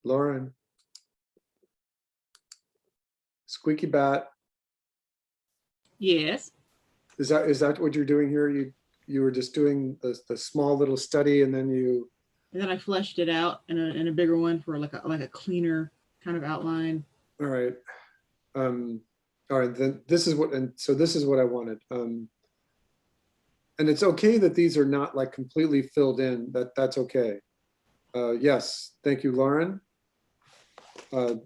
Lauren. Squeaky bat. Yes. Is that what you're doing here? You were just doing the small little study, and then you. And then I fleshed it out in a bigger one for like a cleaner kind of outline. All right. All right. Then this is what, and so this is what I wanted. And it's okay that these are not like completely filled in. That's okay. Yes. Thank you, Lauren. The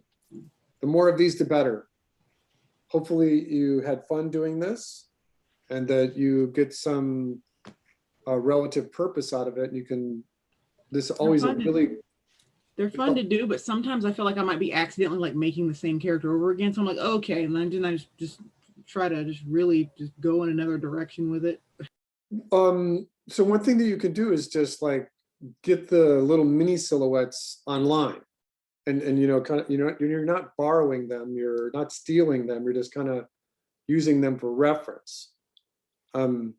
more of these, the better. Hopefully you had fun doing this and that you get some relative purpose out of it. And you can, this is always a really. They're fun to do, but sometimes I feel like I might be accidentally like making the same character over again. So I'm like, okay, and then I just try to just really just go in another direction with it. So one thing that you can do is just like get the little mini silhouettes online. And you know, kind of, you're not borrowing them, you're not stealing them, you're just kind of using them for reference. You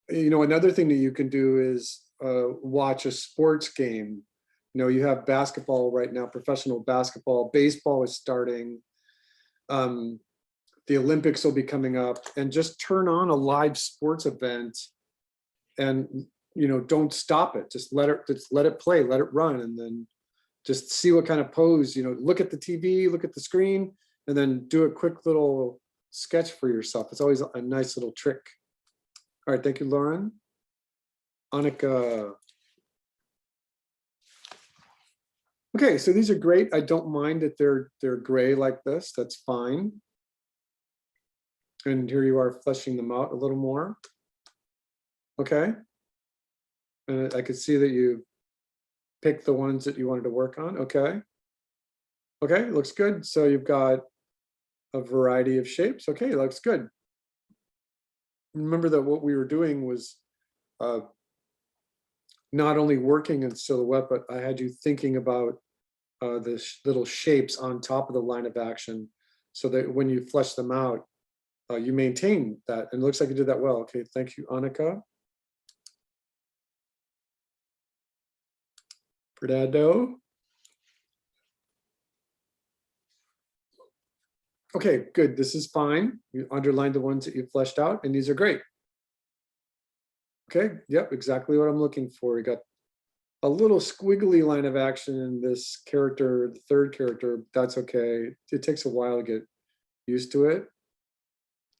know, another thing that you can do is watch a sports game. You know, you have basketball right now, professional basketball, baseball is starting. The Olympics will be coming up, and just turn on a live sports event and, you know, don't stop it. Just let it play, let it run, and then just see what kind of pose, you know, look at the TV, look at the screen, and then do a quick little sketch for yourself. It's always a nice little trick. All right, thank you, Lauren. Annika. Okay, so these are great. I don't mind that they're gray like this. That's fine. And here you are fleshing them out a little more. Okay. And I could see that you picked the ones that you wanted to work on. Okay. Okay, looks good. So you've got a variety of shapes. Okay, looks good. Remember that what we were doing was not only working in silhouette, but I had you thinking about the little shapes on top of the line of action so that when you flesh them out, you maintain that. And it looks like you did that well. Okay, thank you, Annika. Fernando. Okay, good. This is fine. You underlined the ones that you fleshed out, and these are great. Okay, yep, exactly what I'm looking for. You got a little squiggly line of action in this character, the third character. That's okay. It takes a while to get used to it.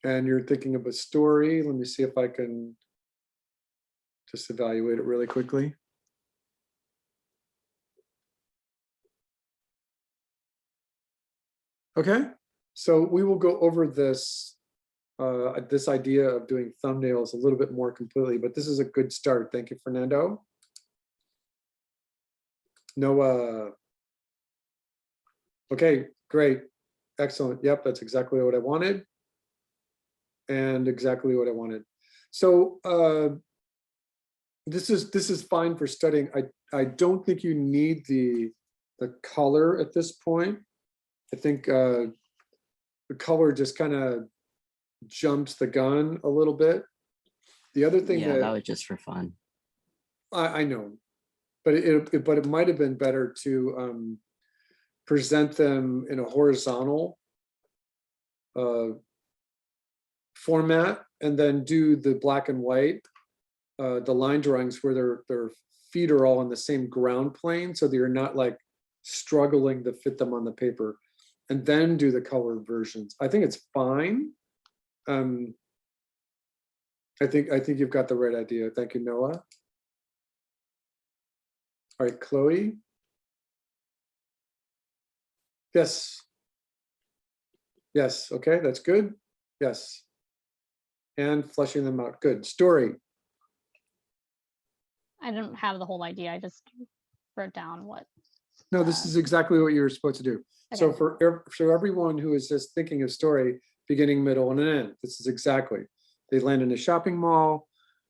And you're thinking of a story. Let me see if I can just evaluate it really quickly. Okay, so we will go over this this idea of doing thumbnails a little bit more completely, but this is a good start. Thank you, Fernando. Noah. Okay, great. Excellent. Yep, that's exactly what I wanted. And exactly what I wanted. So this is fine for studying. I don't think you need the color at this point. I think the color just kind of jumps the gun a little bit. The other thing that was just for fun. I know, but it might have been better to present them in a horizontal format, and then do the black and white, the line drawings where their feet are all on the same ground plane, so that you're not like struggling to fit them on the paper, and then do the colored versions. I think it's fine. I think you've got the right idea. Thank you, Noah. All right, Chloe. Yes. Yes, okay, that's good. Yes. And fleshing them out. Good. Story. I didn't have the whole idea. I just wrote down what. No, this is exactly what you were supposed to do. Okay. So for everyone who is just thinking of story, beginning, middle, and an end, this is exactly. They land in a shopping mall,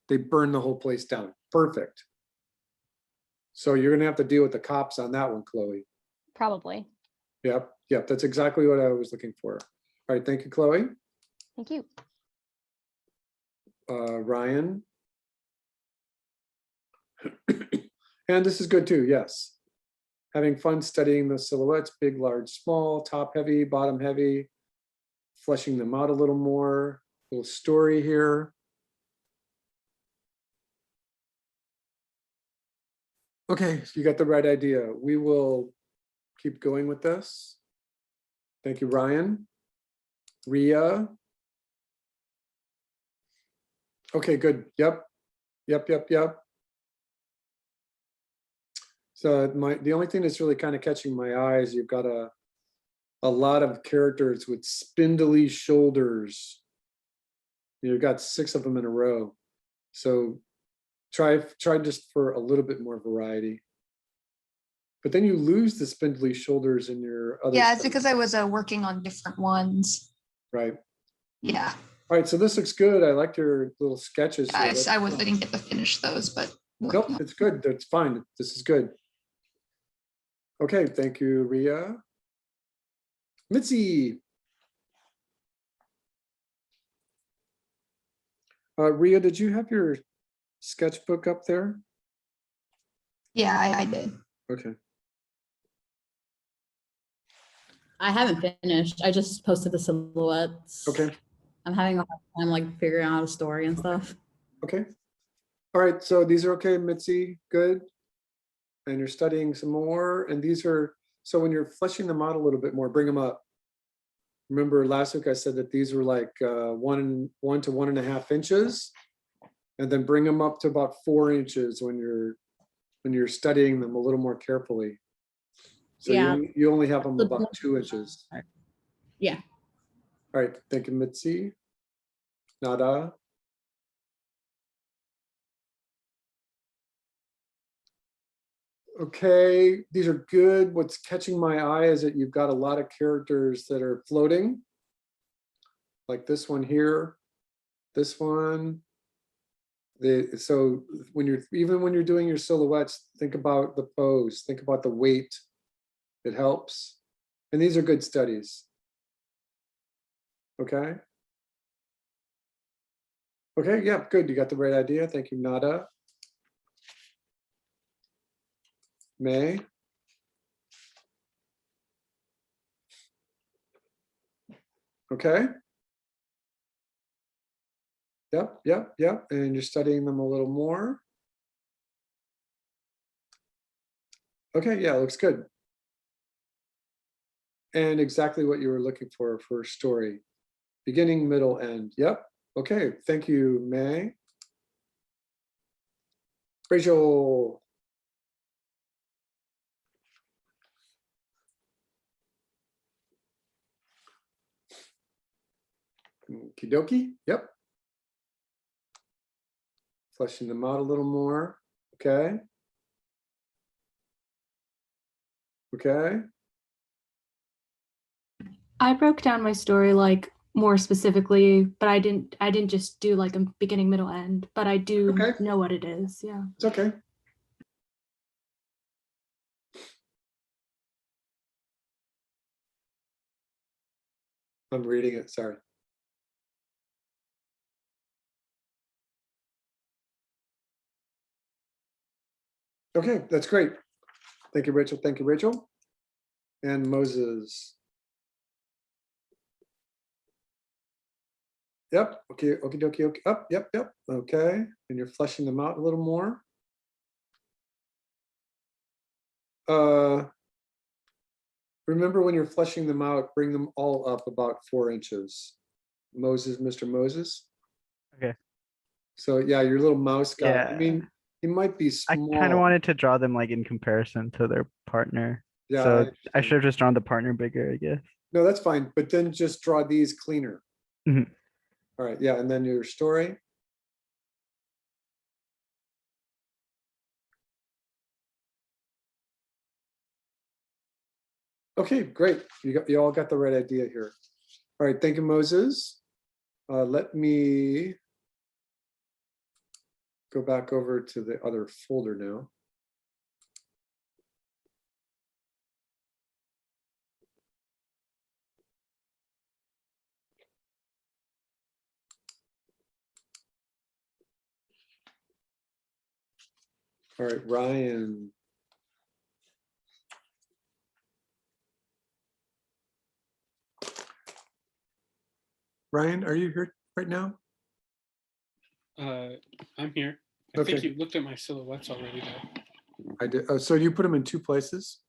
they burn the whole place down. Perfect. So you're gonna have to deal with the cops on that one, Chloe. Probably. Yep, yep, that's exactly what I was looking for. All right, thank you, Chloe. Thank you. Ryan. And this is good too, yes. having fun studying the silhouettes, big, large, small, top heavy, bottom heavy, fleshing them out a little more, little story here. Okay, so you got the right idea. We will keep going with this. Thank you, Ryan. Ria. Okay, good. Yep. So the only thing that's really kind of catching my eye is you've got a lot of characters with spindly shoulders. You've got 6 of them in a row. So try just for a little bit more variety. But then you lose the spindly shoulders in your other Yeah, it's stuff, because I was working on different ones. right? Yeah, All right, so this looks good. I liked your little sketches here. I didn't get to finish those, but. Nope, it's good. That's fine. This is good. Okay, thank you, Ria. Mitzi. Ria, did you have your sketchbook up there? Yeah, I did. Okay. I haven't finished. I just posted the silhouettes. Okay. I'm having a hard time like figuring out a story and stuff. Okay. All right, so these are okay, Mitzi, good. And you're studying some more, and these are, so when you're fleshing them out a little bit more, bring them up. Remember last week I said that these were like 1 to 1.5 inches, and then bring them up to about 4 inches when you're studying them a little more carefully. So Yeah. you only have them about 2 inches. Yeah. All right, thank you, Mitzi. Nada. Okay, these are good. What's catching my eye is that you've got a lot of characters that are floating. Like this one here, this one. So when you're doing your silhouettes, think about the pose, think about the weight. It helps. And these are good studies. Okay. Okay, yeah, good. You got the right idea. Thank you, Nada. May. Okay. Yep. And you're studying them a little more. Okay, yeah, looks good. And exactly what you were looking for a story. Beginning, middle, end. Yep. Okay, thank you, May. Rachel. Kidoki, yep. Fleshing them out a little more. Okay. Okay. I broke down my story like more specifically, but I didn't just do like a beginning, middle, end, but I do Okay. know what it is. Yeah. It's okay. I'm reading it, sorry. Okay, that's great. Thank you, Rachel. Thank you, Rachel. And Moses. Yep. Okay. Okie dokie. Okay. Up. Yep. Okay. And you're fleshing them out a little more. Remember when you're fleshing them out, bring them all up about 4 inches. Moses, Mr. Moses. Okay. So yeah, your little mouse guy. Yeah. I mean, he might be I small. kind of wanted to draw them like in comparison to their partner. Yeah. So I should have just drawn the partner bigger, I guess. No, that's fine. But then just draw these cleaner. Mhm. All right. Yeah. And then your story. Okay, great. You all got the right idea here. All right, thank you, Moses. Let me go back over to the other folder now. All right, Ryan. Ryan, are you here right now? I'm here. I think Okay. you looked at my silhouettes already though. I did. Oh, so you put them in two places?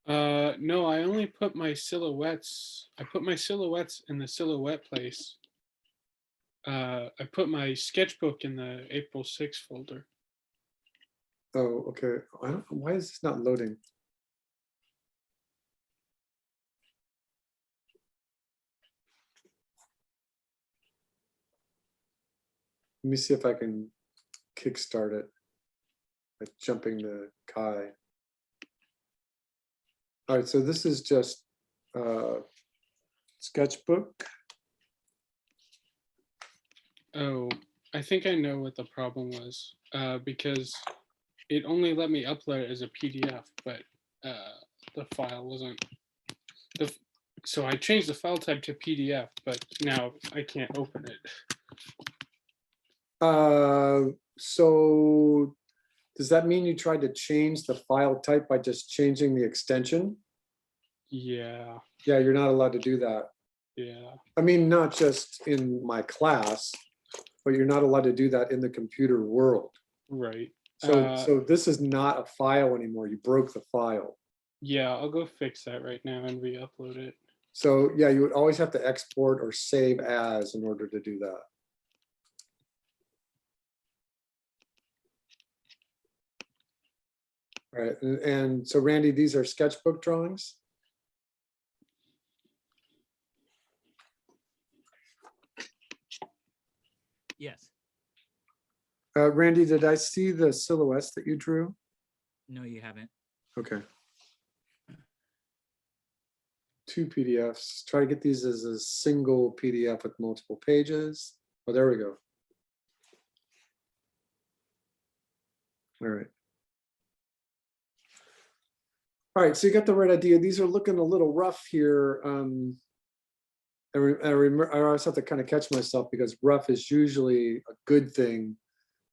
No, I only put my silhouettes. I put my silhouettes in the silhouette place. I put my sketchbook in the April 6th folder. Oh, okay. I don't, why is this not loading? Let me see if I can kickstart it by jumping to Kai. All right, so this is just sketchbook. Oh, I think I know what the problem was. Because it only let me upload it as a PDF, but the file wasn't. So I changed the file type to PDF, but now I can't open it. So does that mean you tried to change the file type by just changing the extension? Yeah, Yeah, you're not allowed to do that. yeah. I mean, not just in my class, but you're not allowed to do that in the computer world. Right. So this is not a file anymore. You broke the file. Yeah, I'll go fix that right now and re-upload it. So yeah, you would always have to export or save as in order to do that. All right, and so Randy, these are sketchbook drawings? Yes. Randy, did I see the silhouettes that you drew? No, you haven't. Okay. 2 PDFs. Try to get these as a single PDF with multiple pages. Oh, there we go. All right. All right, so you got the right idea. These are looking a little rough here. I always have to kind of catch myself because rough is usually a good thing.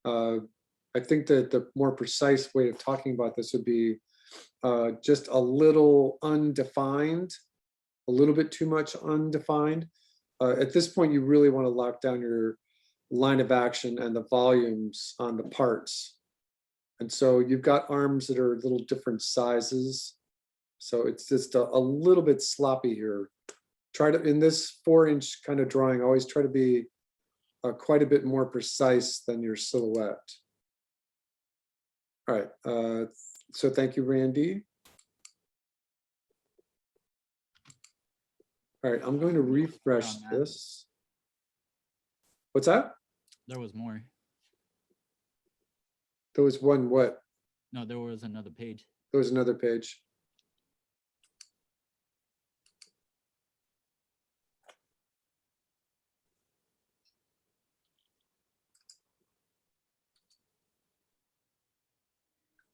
I think that the more precise way of talking about this would be just a little undefined, a little bit too much undefined. At this point, you really want to lock down your line of action and the volumes on the parts. And so you've got arms that are little different sizes. So it's just a little bit sloppy here. Try to, in this 4-inch kind of drawing, always try to be quite a bit more precise than your silhouette. All right, so thank you, Randy. All right, I'm going to refresh On that. this. What's that? There was more. There was one what? No, there was another page. There was another page.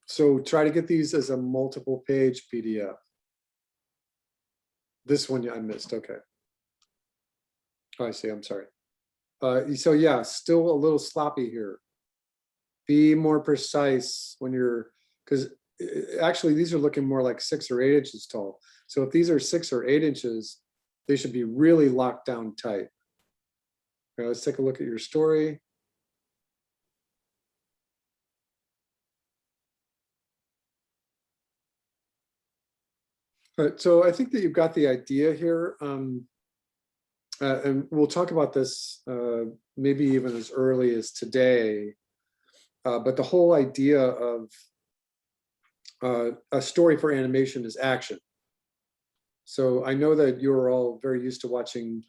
So try to get these as a multiple page PDF. This one I missed, okay. Oh, I see, I'm sorry. So yeah, still a little sloppy here. Be more precise when you're, because actually these are looking more like 6 or 8 inches tall. So if these are 6 or 8 inches, they should be really locked down tight. Okay, let's take a look at your story. So I think that you've got the idea here. And we'll talk about this maybe even as early as today. But the whole idea of a story for animation is action. So I know that you're all very used to watching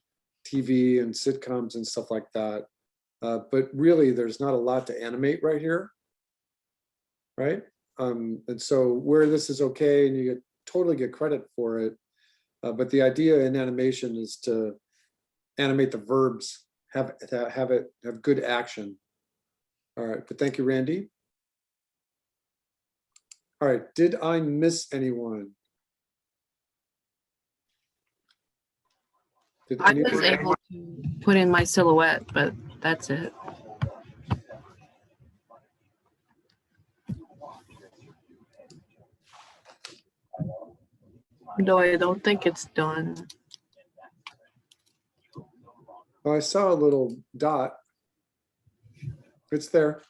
TV and sitcoms and stuff like that. But really, there's not a lot to animate right here, right? And so where this is okay, and you totally get credit for it. But the idea in animation is to animate the verbs, have good action. All right, but thank you, Randy. All right, did I miss anyone? Did I was anyone? able to put in my silhouette, but that's it. Though I don't think it's done. Oh, I saw a little dot. It's there.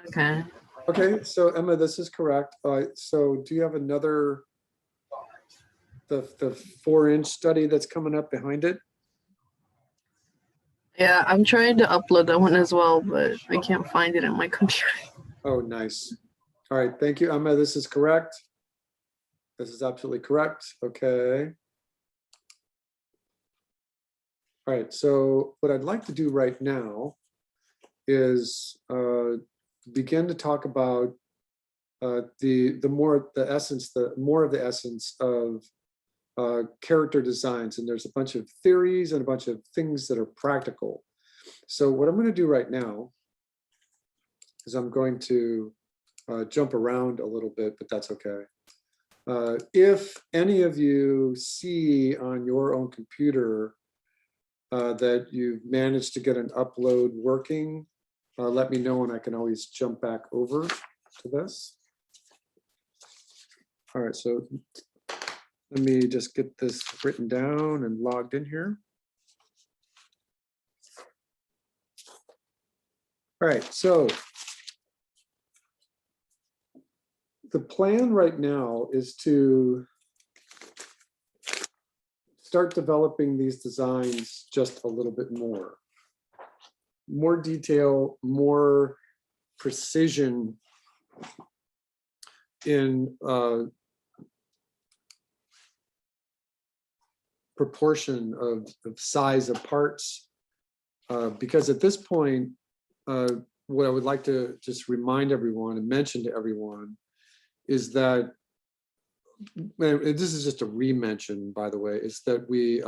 Okay. Okay, so Emma, this is correct. So do you have another, the 4-inch study that's coming up behind it? Yeah, I'm trying to upload that one as well, but I can't find it in my computer. Oh, nice. All right, thank you, Emma. This is correct. This is absolutely correct. Okay. All right, so what I'd like to do right now is begin to talk about the more of the essence of character designs. And there's a bunch of theories and a bunch of things that are practical. So what I'm going to do right now is I'm going to jump around a little bit, but that's okay. If any of you see on your own computer that you've managed to get an upload working, let me know and I can always jump back over to this. All right, so let me just get this written down and logged in here. All right, so the plan right now is to start developing these designs just a little bit more. More detail, more precision in proportion of size of parts. Because at this point, what I would like to just remind everyone and mention to everyone is that, and this is just a re-mention, by the way, is that we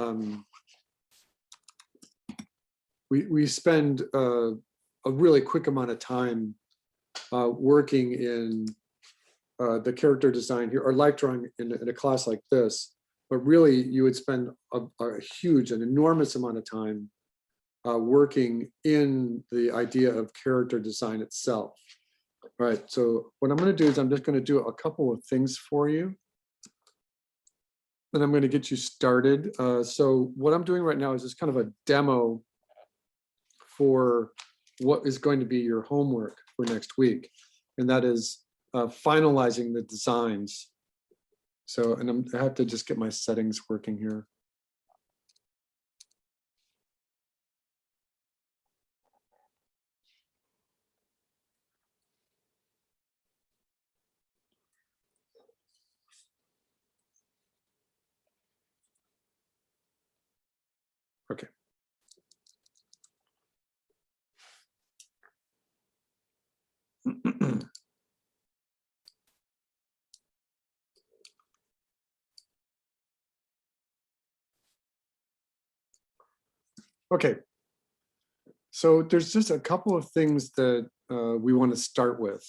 spend a really quick amount of time working in the character design here, or life drawing in a class like this, but really you would spend a huge, an enormous amount of time working in the idea of character design itself. All right, so what I'm going to do is I'm just going to do a couple of things for you. And I'm going to get you started. So what I'm doing right now is just kind of a demo for what is going to be your homework for next week. And that is finalizing the designs. So, and I have to just get my settings working here. Okay. Okay. So there's just a couple of things that we want to start with.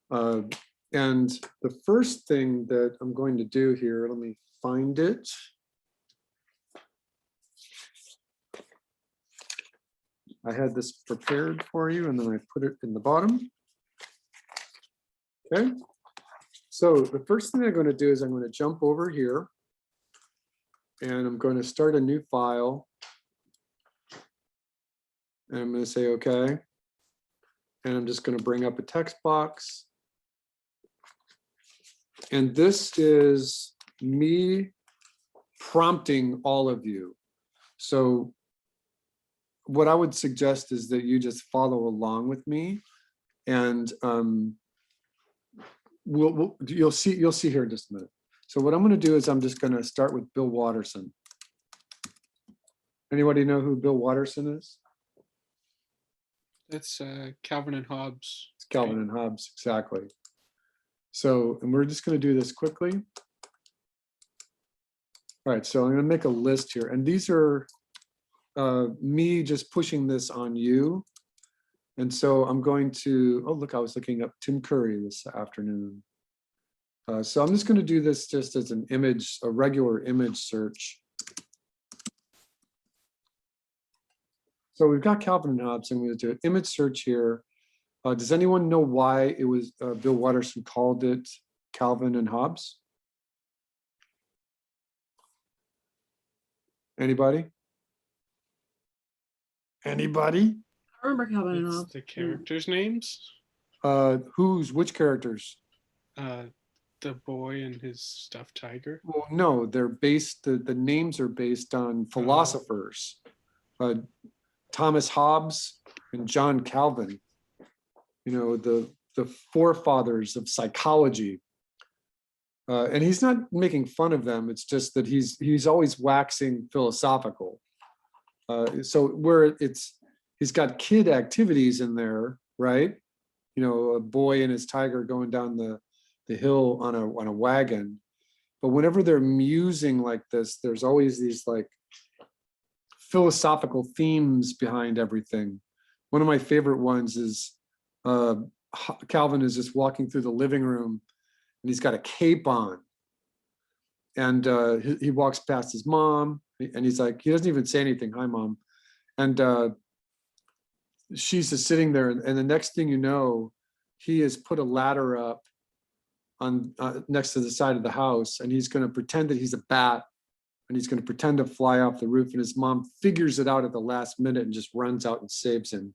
And the first thing that I'm going to do here, let me find it. I had this prepared for you and then I put it in the bottom. Okay. So the first thing I'm going to do is I'm going to jump over here and I'm going to start a new file. And I'm going to say, okay. And I'm just going to bring up a text box. And this is me prompting all of you. So what I would suggest is that you just follow along with me, and you'll see here in just a minute. So what I'm going to do is I'm just going to start with Bill Watterson. Anybody know who Bill Watterson is? That's Calvin and Hobbes. It's Calvin and Hobbes, exactly. So, and we're just going to do this quickly. All right, so I'm going to make a list here, and these are me just pushing this on you. And so I'm going to, oh, look, I was looking up Tim Curry this afternoon. So I'm just going to do this just as an image, a regular image search. So we've got Calvin and Hobbes, and we're going to do an image search here. Does anyone know why it was Bill Watterson called it Calvin and Hobbes? Anybody? Anybody? I remember Calvin and It's Hobbes. the characters' names. Which characters? The boy and his stuffed tiger. Well, no, they're based, the names are based on philosophers. Thomas Hobbes and John Calvin, you know, the forefathers of psychology. And he's not making fun of them. It's just that he's always waxing philosophical. So where he's got kid activities in there, right? You know, a boy and his tiger going down the hill on a wagon. But whenever they're musing like this, there's always these like philosophical themes behind everything. One of my favorite ones is Calvin is just walking through the living room and he's got a cape on. And he walks past his mom and he's like, he doesn't even say anything, hi mom. And she's just sitting there and the next thing you know, he has put a ladder up on next to the side of the house and he's going to pretend that he's a bat and he's going to pretend to fly off the roof and his mom figures it out at the last minute and just runs out and saves him.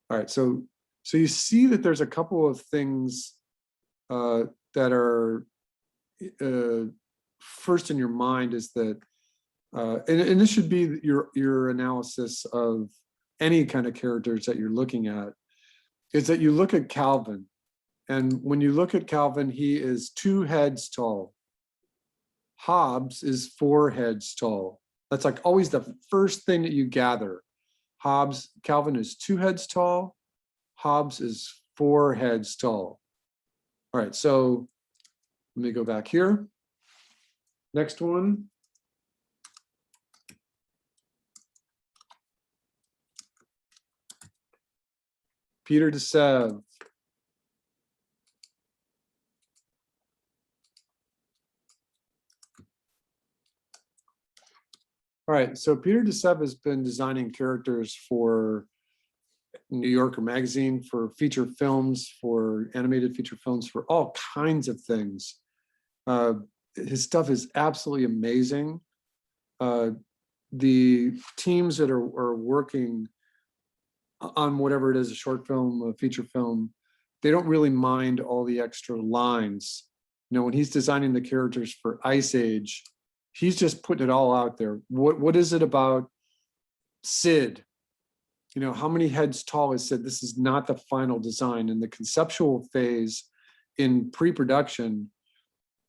All right, so you see that there's a couple of things that are first in your mind is that, and this should be your analysis of any kind of characters that you're looking at, is that you look at Calvin. And when you look at Calvin, he is 2 heads tall. Hobbes is 4 heads tall. That's like always the first thing that you gather. Calvin is 2 heads tall. Hobbes is 4 heads tall. All right, so let me go back here. Next one. Peter de Sève. All right, so Peter de Sève has been designing characters for New Yorker magazine, for feature films, for animated feature films, for all kinds of things. His stuff is absolutely amazing. The teams that are working on whatever it is, a short film, a feature film, they don't really mind all the extra lines. You know, when he's designing the characters for Ice Age, he's just putting it all out there. What is it about Sid? You know, how many heads tall is Sid? This is not the final design. In the conceptual phase, in pre-production,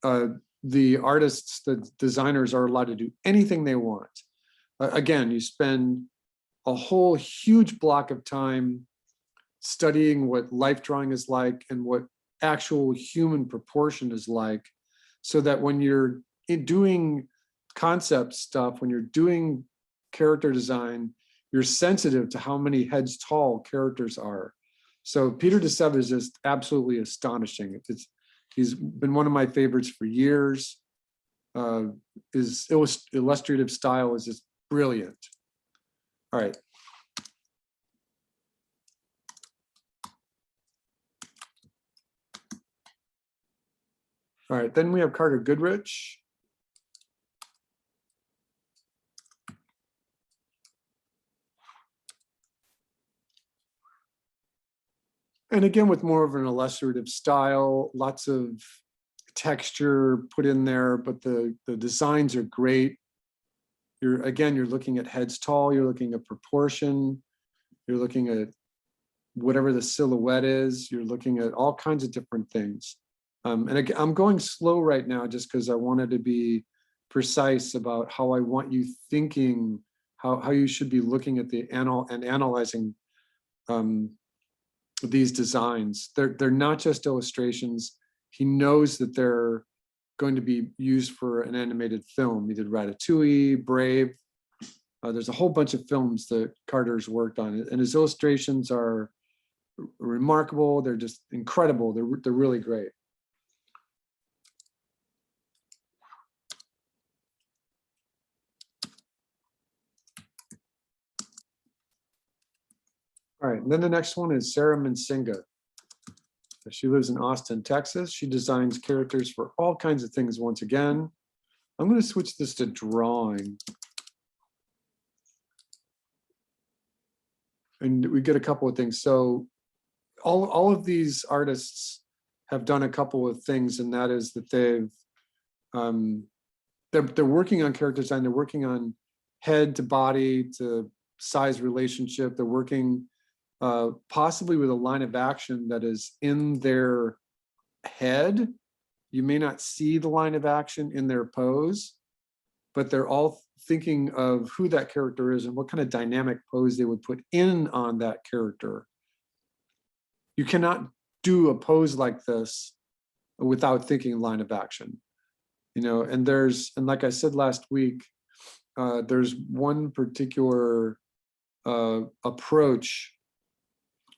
the artists, the designers are allowed to do anything they want. Again, you spend a whole huge block of time studying what life drawing is like and what actual human proportion is like, so that when you're doing concept stuff, when you're doing character design, you're sensitive to how many heads tall characters are. So Peter de Sève is just absolutely astonishing. He's been one of my favorites for years. His illustrative style is just brilliant. All right. All right, then we have Carter Goodrich. And again, with more of an illustrative style, lots of texture put in there, but the designs are great. You're looking at heads tall, you're looking at proportion, you're looking at whatever the silhouette is, you're looking at all kinds of different things. And again, I'm going slow right now just because I wanted to be precise about how I want you thinking, how you should be looking at and analyzing these designs. They're not just illustrations. He knows that they're going to be used for an animated film. He did Ratatouille, Brave. There's a whole bunch of films that Carter's worked on, and his illustrations are remarkable. They're just incredible. They're really great. All right, and then the next one is Sarah Mansinga. She lives in Austin, Texas. She designs characters for all kinds of things once again. I'm going to switch this to drawing. and we get a couple of things. So all of these artists have done a couple of things, and that is that they're working on character design. They're working on head to body to size relationship. They're working possibly with a line of action that is in their head. You may not see the line of action in their pose, but they're all thinking of who that character is and what kind of dynamic pose they would put in on that character. You cannot do a pose like this without thinking line of action, you know. And like I said last week, there's one particular approach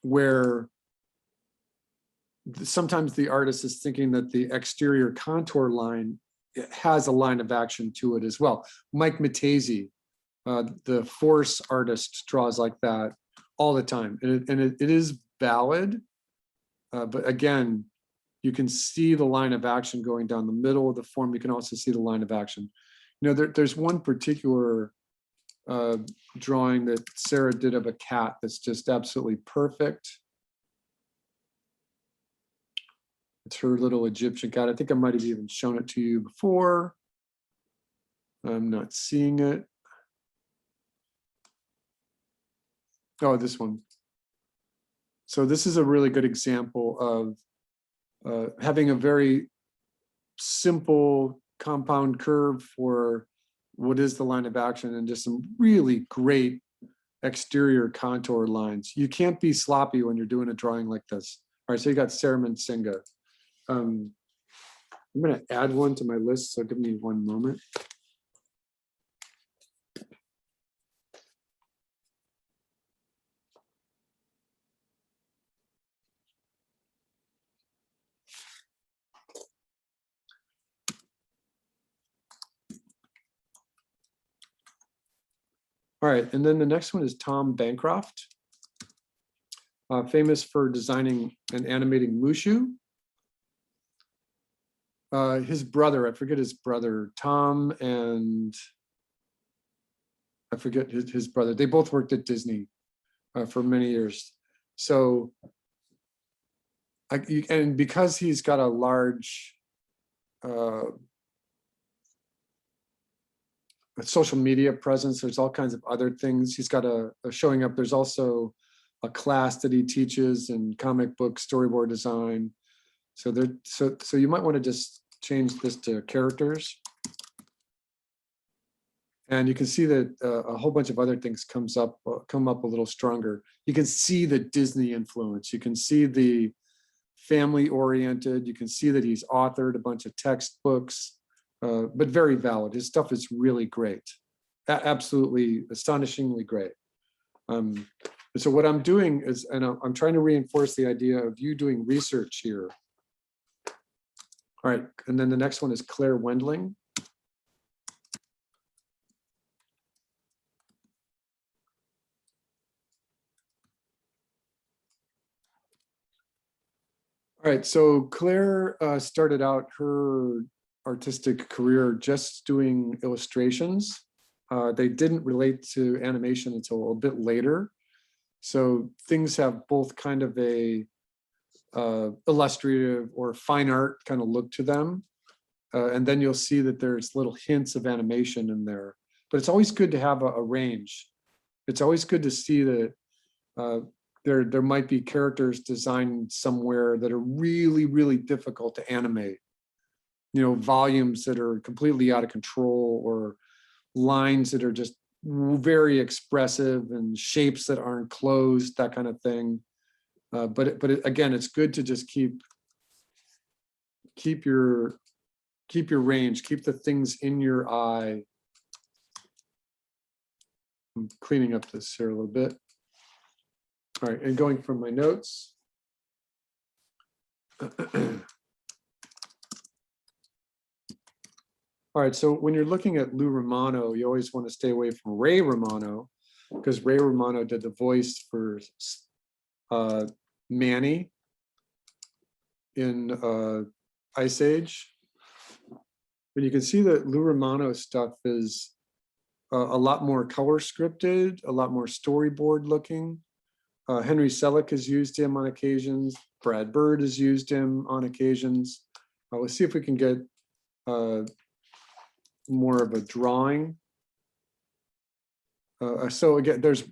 where sometimes the artist is thinking that the exterior contour line has a line of action to it as well. Mike Matese, the Force artist, draws like that all the time, and it is valid, but again, you can see the line of action going down the middle of the form. You can also see the line of action. You know, there's one particular drawing that Sarah did of a cat that's just absolutely perfect. It's her little Egyptian cat. I think I might have even shown it to you before. I'm not seeing it. Oh, this one. So this is a really good example of having a very simple compound curve for what is the line of action and just some really great exterior contour lines. You can't be sloppy when you're doing a drawing like this. All right, so you got Saraman Singha. I'm going to add one to my list, so give me one moment. All right, and then the next one is Tom Bancroft, famous for designing and animating Mushu. His brother, I forget his brother, Tom, and I forget his brother. They both worked at Disney for many years. So, and because he's got a large social media presence, there's all kinds of other things. He's got a showing up. There's also a class that he teaches in comic book storyboard design. So so you might want to just change this to characters. And you can see that a whole bunch of other things come up a little stronger. You can see the Disney influence. You can see the family oriented. You can see that he's authored a bunch of textbooks, but very valid. His stuff is really great. Absolutely astonishingly great. So what I'm doing is, and I'm trying to reinforce the idea of you doing research here. All right, and then the next one is Claire Wendling. All right, so Claire started out her artistic career just doing illustrations. They didn't relate to animation until a bit later. So things have both kind of a illustrative or fine art kind of look to them. And then you'll see that there's little hints of animation in there. But it's always good to have a range. It's always good to see that there might be characters designed somewhere that are really, really difficult to animate. You know, volumes that are completely out of control, or lines that are just very expressive, and shapes that aren't closed, that kind of thing. But again, it's good to just keep your range, keep the things in your eye. I'm cleaning up this here a little bit. All right, and going from my notes. All right, so when you're looking at Lou Romano, you always want to stay away from Ray Romano, because Ray Romano did the voice for Manny in Ice Age. But you can see that Lou Romano stuff is a lot more color scripted, a lot more storyboard looking. Henry Selick has used him on occasions. Brad Bird has used him on occasions. Let's see if we can get more of a drawing. So again, there's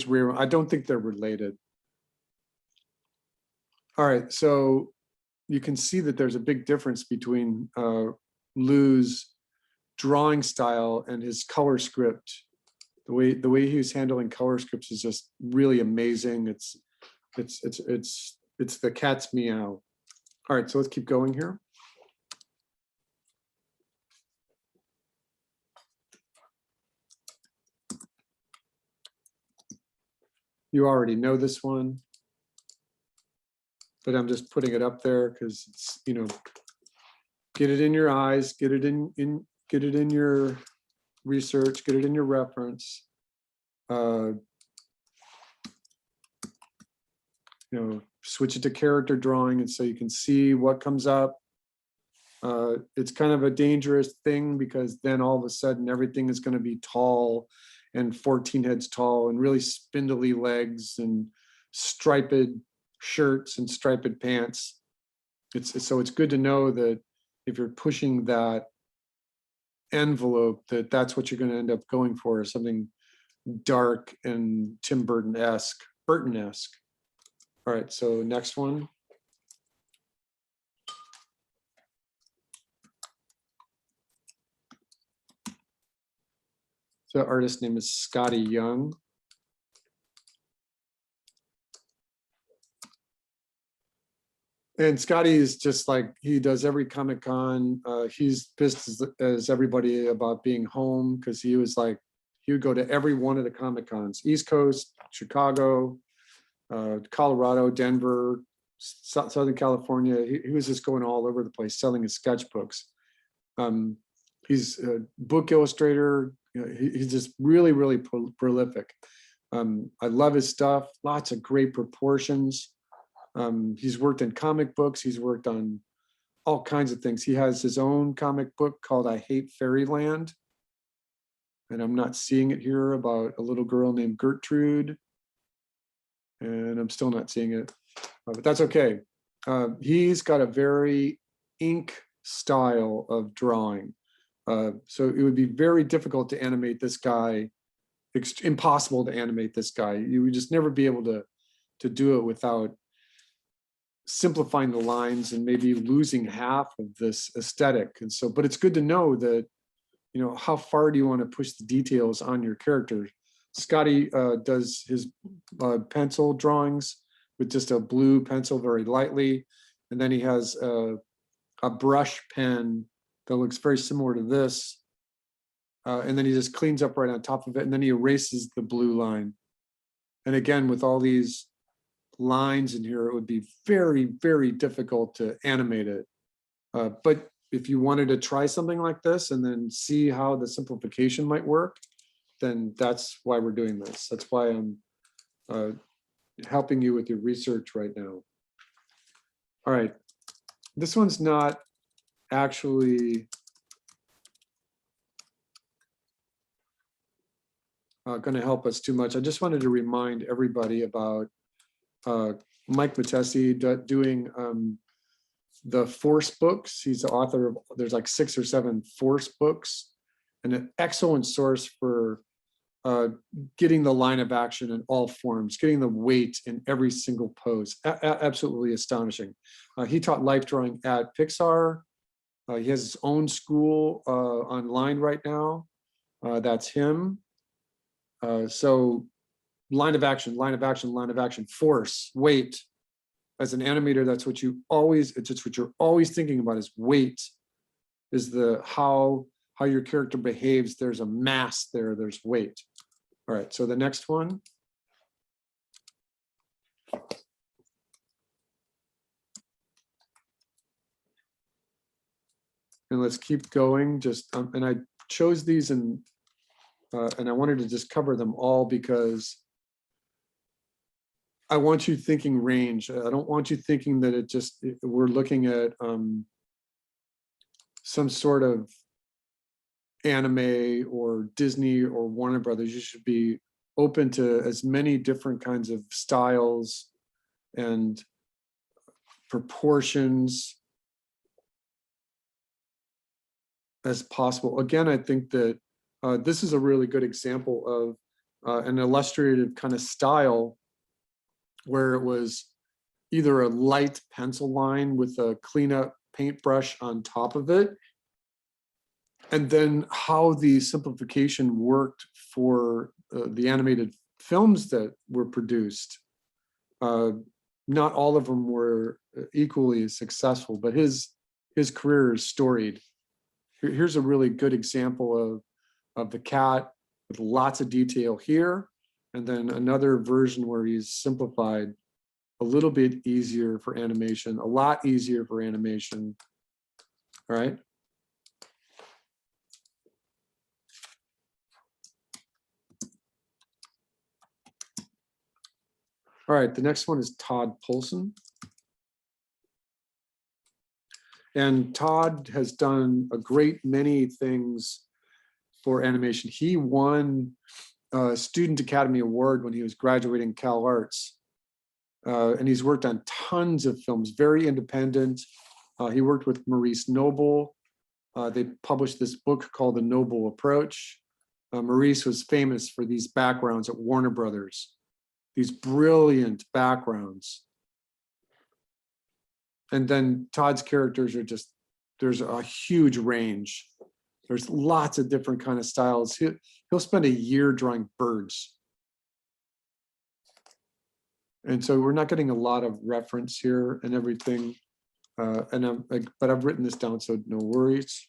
rear. I don't think they're related. All right, so you can see that there's a big difference between Lou's drawing style and his color script. The way he was handling color scripts is just really amazing. It's the cat's meow. All right, so let's keep going here. You already know this one, but I'm just putting it up there because it's, you know, get it in your eyes, get it in your research, get it in your reference. You know, switch it to character drawing, and so you can see what comes up. It's kind of a dangerous thing because then all of a sudden everything is going to be tall and 14 heads tall and really spindly legs and striped shirts and striped pants. So it's good to know that if you're pushing that envelope, that's what you're going to end up going for, is something dark and Tim Burton-esque. All right, so next one. So the artist name is Scotty Young. And Scotty is just like, he does every Comic-Con. He's pissed as everybody about being home, because he was like, he would go to every one of the Comic-Cons, East Coast, Chicago, Colorado, Denver, Southern California. He was just going all over the place selling his sketchbooks. He's a book illustrator. You know, he's just really, really prolific. I love his stuff. Lots of great proportions. He's worked in comic books. He's worked on all kinds of things. He has his own comic book called I Hate Fairyland. And I'm not seeing it here, about a little girl named Gertrude. And I'm still not seeing it, but that's okay. He's got a very ink style of drawing. So it would be very difficult to animate this guy, impossible to animate this guy. You would just never be able to do it without simplifying the lines and maybe losing half of this aesthetic. And so, but it's good to know that, you know, how far do you want to push the details on your character? Scotty does his pencil drawings with just a blue pencil very lightly. And then he has a brush pen that looks very similar to this. And then he just cleans up right on top of it. And then he erases the blue line. And again, with all these lines in here, it would be very, very difficult to animate it. But if you wanted to try something like this and then see how the simplification might work, then that's why we're doing this. That's why I'm helping you with your research right now. All right, this one's not actually going to help us too much. I just wanted to remind everybody about Mike Matesi doing the Force books. He's the author of, there's like 6 or 7 Force books, and an excellent source for getting the line of action in all forms, getting the weight in every single pose. Absolutely astonishing. He taught life drawing at Pixar. He has his own school online right now. That's him. So line of action, line of action, line of action, force, weight. As an animator, that's what you always, it's just what you're always thinking about, is weight, is the how your character behaves. There's a mass there, there's weight. All right, so the next one. And let's keep going. Just and I chose these and I wanted to just cover them all because I want you thinking range. I don't want you thinking that we're looking at some sort of anime or Disney or Warner Brothers. You should be open to as many different kinds of styles and proportions as possible. Again, I think that this is a really good example of an illustrative kind of style where it was either a light pencil line with a cleanup paintbrush on top of it, and then how the simplification worked for the animated films that were produced. Not all of them were equally successful, but his career is storied. Here's a really good example of the cat with lots of detail here, and then another version where he's simplified a little bit easier for animation, a lot easier for animation. All right. All right, the next one is Todd Polson. And Todd has done a great many things for animation. He won a Student Academy Award when he was graduating Cal Arts. And he's worked on tons of films, very independent. He worked with Maurice Noble. They published this book called The Noble Approach. Maurice was famous for these backgrounds at Warner Brothers, these brilliant backgrounds. And then Todd's characters are just, there's a huge range. There's lots of different kind of styles. He'll spend a year drawing birds. And so we're not getting a lot of reference here and everything. But I've written this down, so no worries.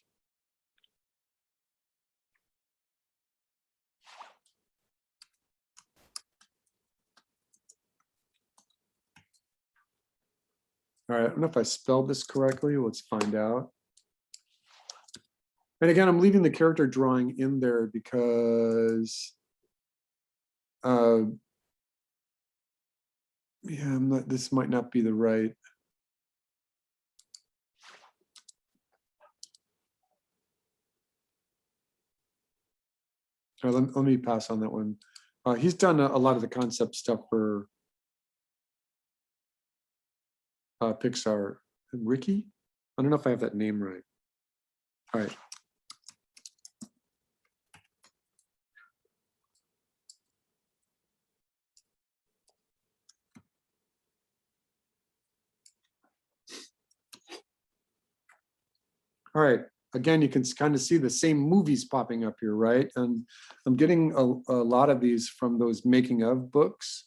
All right, I don't know if I spelled this correctly. Let's find out. And again, I'm leaving the character drawing in there because yeah, this might not be the right. All right, let me pass on that one. He's done a lot of the concept stuff for Pixar. Ricky? I don't know if I have that name right. All right. All right, again, you can kind of see the same movies popping up here, right? And I'm getting a lot of these from those making of books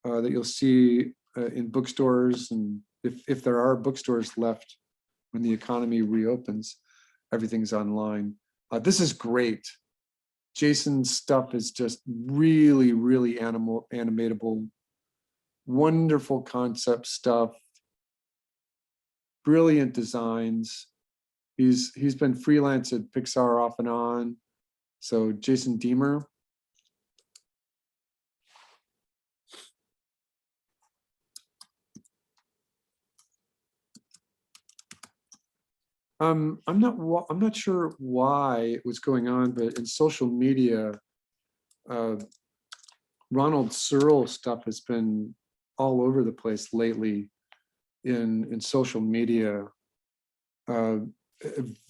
that you'll see in bookstores, and if there are bookstores left when the economy reopens, everything's online. This is great. Jason's stuff is just really, really animatable, wonderful concept stuff, brilliant designs. He's been freelance at Pixar off and on. So Jason Deemer. I'm not sure why it was going on, but in social media, Ronald Searle stuff has been all over the place lately in social media.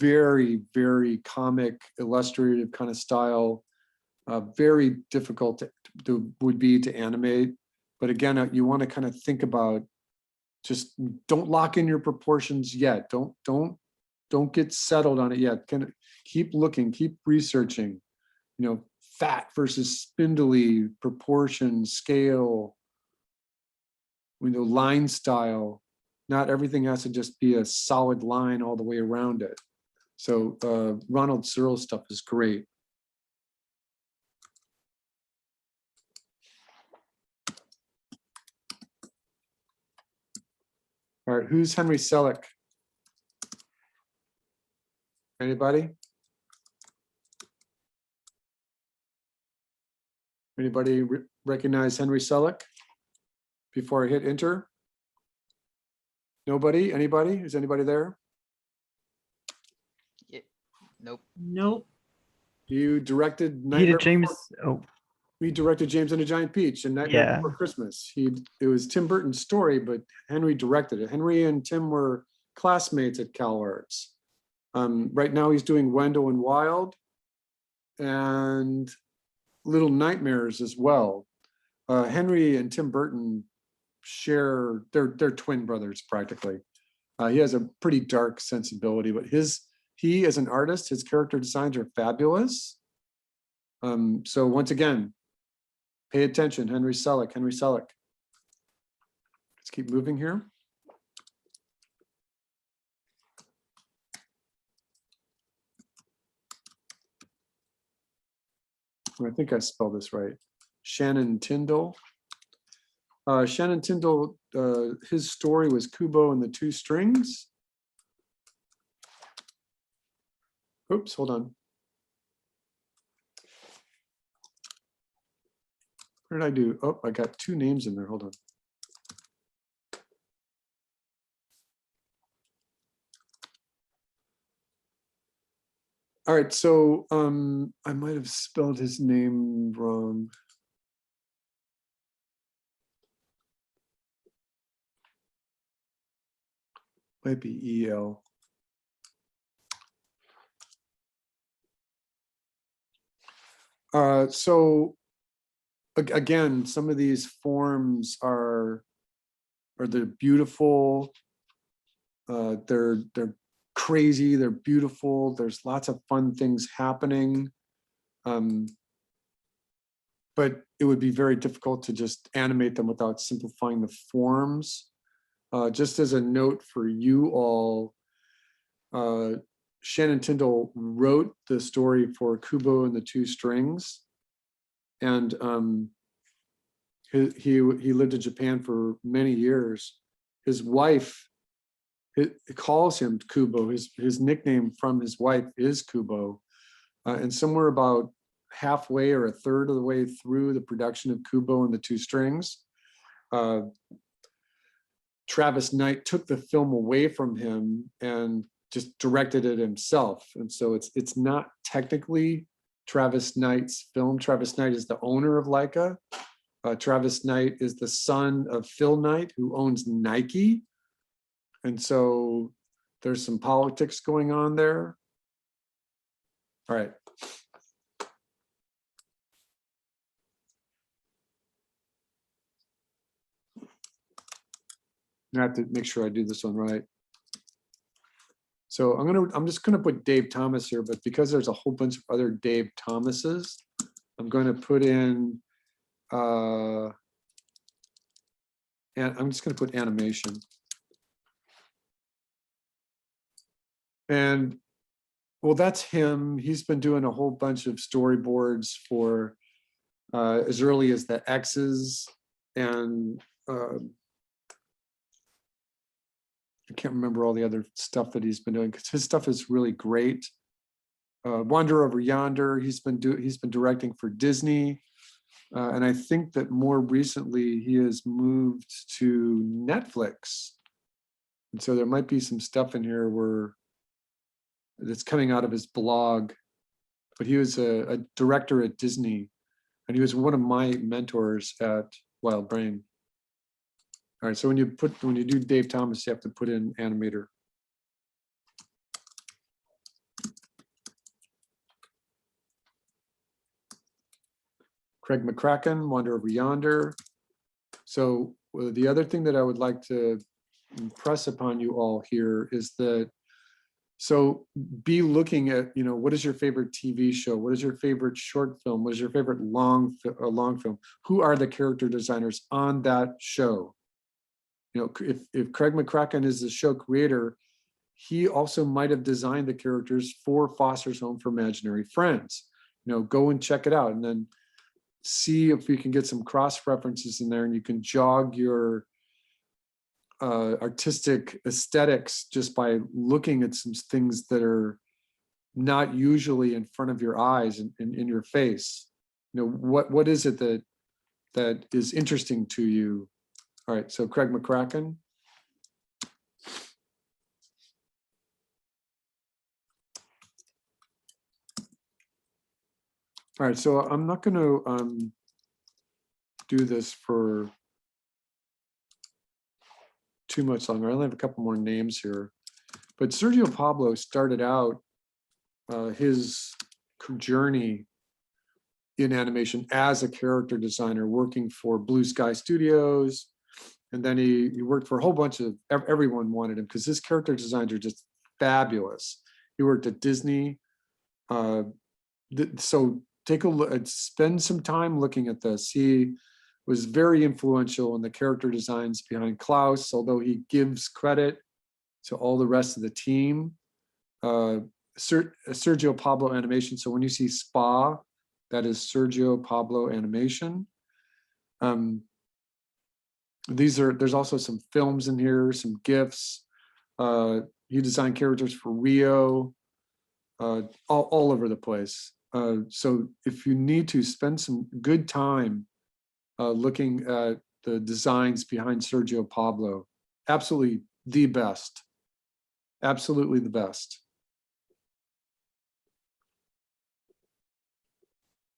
Very, very comic, illustrative kind of style. Very difficult would be to animate. But again, you want to kind of think about, just don't lock in your proportions yet. Don't get settled on it yet. Keep looking, keep researching, fat versus spindly, proportion, scale, line style. Not everything has to just be a solid line all the way around it. So Ronald Searle stuff is great. All right, who's Henry Selick? Anybody? Anybody recognize Henry Selick before I hit enter? Nobody? Anybody? Is anybody there? Yeah. Nope. Nope. You directed He Nightmare did James. Before, Oh, he directed James and the Giant Peach and Nightmare Yeah. Before Christmas. It was Tim Burton's story, but Henry directed it. Henry and Tim were classmates at CalArts. Right now he's doing Wendell and Wild and Little Nightmares as well. Henry and Tim Burton share, they're twin brothers practically. He has a pretty dark sensibility, but he as an artist, his character designs are fabulous. So once again, pay attention, Henry Selick. Let's keep moving here. I think I spelled this right. Shannon Tyndall. Shannon Tyndall, his story was Kubo and the Two Strings. Oops, hold on. What did I do? Oh, I got two names in there. Hold on. All right, so I might have spelled his name wrong. Might be EL. So again, some of these forms are they're beautiful. They're crazy. They're beautiful. There's lots of fun things happening. But it would be very difficult to just animate them without simplifying the forms. Just as a note for you all, Shannon Tyndall wrote the story for Kubo and the Two Strings, and he lived in Japan for many years. His wife calls him Kubo. His nickname from his wife is Kubo, and somewhere about halfway or a third of the way through the production of Kubo and the Two Strings, Travis Knight took the film away from him and just directed it himself. And so it's not technically Travis Knight's film. Travis Knight is the owner of Leica. Travis Knight is the son of Phil Knight, who owns Nike. And so there's some politics going on there. All right. I have to make sure I do this one right. So I'm just gonna put Dave Thomas here, but because there's a whole bunch of other Dave Thomases, I'm gonna put in, and I'm just gonna put animation. And well, that's him. He's been doing a whole bunch of storyboards for as early as the X's, and I can't remember all the other stuff that he's been doing because his stuff is really great. Wander Over Yonder, he's been directing for Disney, and I think that more recently he has moved to Netflix, and so there might be some stuff in here where that's coming out of his blog. But he was a director at Disney, and he was one of my mentors at Wild Brain. All right, so when you do Dave Thomas, you have to put in animator. Craig McCracken, Wander Over Yonder. So the other thing that I would like to impress upon you all here is that, so be looking at, what is your favorite TV show? What is your favorite short film? What is your favorite long film? Who are the character designers on that show? If Craig McCracken is the show creator, he also might have designed the characters for Foster's Home for Imaginary Friends. Go and check it out, and then see if we can get some cross references in there, and you can jog your artistic aesthetics just by looking at some things that are not usually in front of your eyes and in your face. What is it that is interesting to you? All right, so Craig McCracken. All right, so I'm not going to do this for too much longer. I only have a couple more names here. But Sergio Pablo started out his journey in animation as a character designer working for Blue Sky Studios. And then he worked for a whole bunch of, everyone wanted him because his character designs are just fabulous. He worked at Disney. So take a look, spend some time looking at this. He was very influential in the character designs behind Klaus, although he gives credit to all the rest of the team. Sergio Pablo Animation. So when you see SPA, that is Sergio Pablo Animation. There's also some films in here, some GIFs. He designed characters for Rio, all over the place. So if you need to spend some good time looking at the designs behind Sergio Pablo, absolutely the best. Absolutely the best.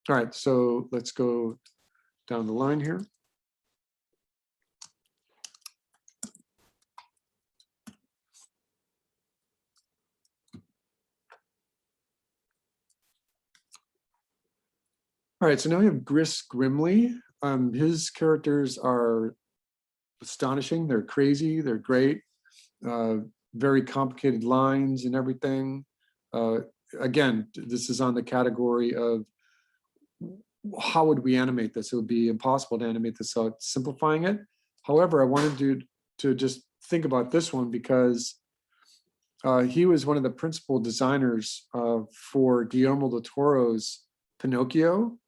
All right, so let's go down the line here. All right, so now we have Gris Grimley. His characters are astonishing. They're crazy. They're great. Very complicated lines and everything. Again, this is on the category of how would we animate this? It would be impossible to animate this out, simplifying it. However, I wanted to just think about this one because he was one of the principal designers for Guillermo del Toro's Pinocchio,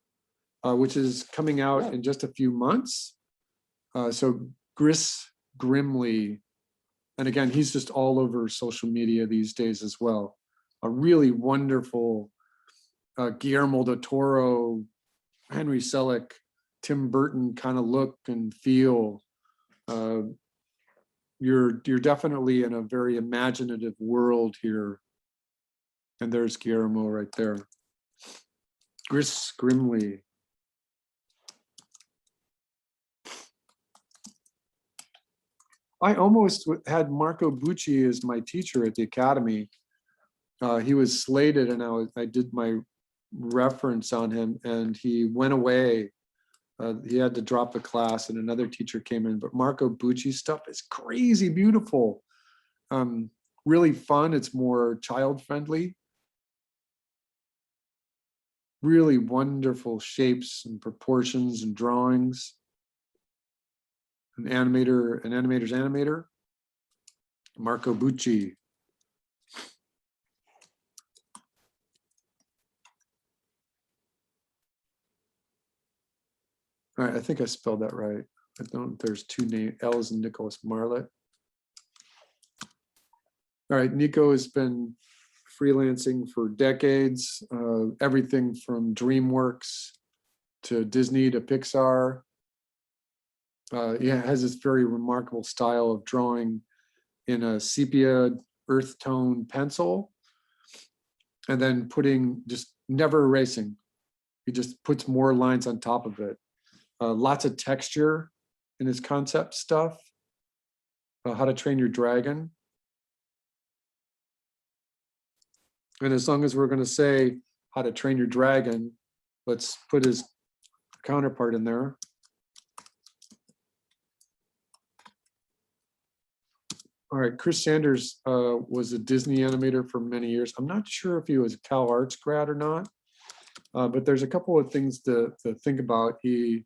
which is coming out in just a few months. So Gris Grimley, and again, he's just all over social media these days as well. A really wonderful Guillermo del Toro, Henry Selick, Tim Burton kind of look and feel. You're definitely in a very imaginative world here. And there's Guillermo right there. Gris Grimley. I almost had Marco Bucci as my teacher at the academy. He was slated, and I did my reference on him, and he went away. He had to drop a class, and another teacher came in. But Marco Bucci's stuff is crazy beautiful, really fun. It's more child friendly. Really wonderful shapes and proportions and drawings. An animator's animator, Marco Bucci. All right, I think I spelled that right. I don't, there's two names, L's and Nicholas Marlett. All right, Nico has been freelancing for decades, everything from DreamWorks to Disney to Pixar. He has this very remarkable style of drawing in a sepia earth tone pencil and then just never erasing. He just puts more lines on top of it. Lots of texture in his concept stuff. How to Train Your Dragon. And as long as we're going to say How to Train Your Dragon, let's put his counterpart in there. All right, Chris Sanders was a Disney animator for many years. I'm not sure if he was a Cal Arts grad or not, but there's a couple of things to think about. He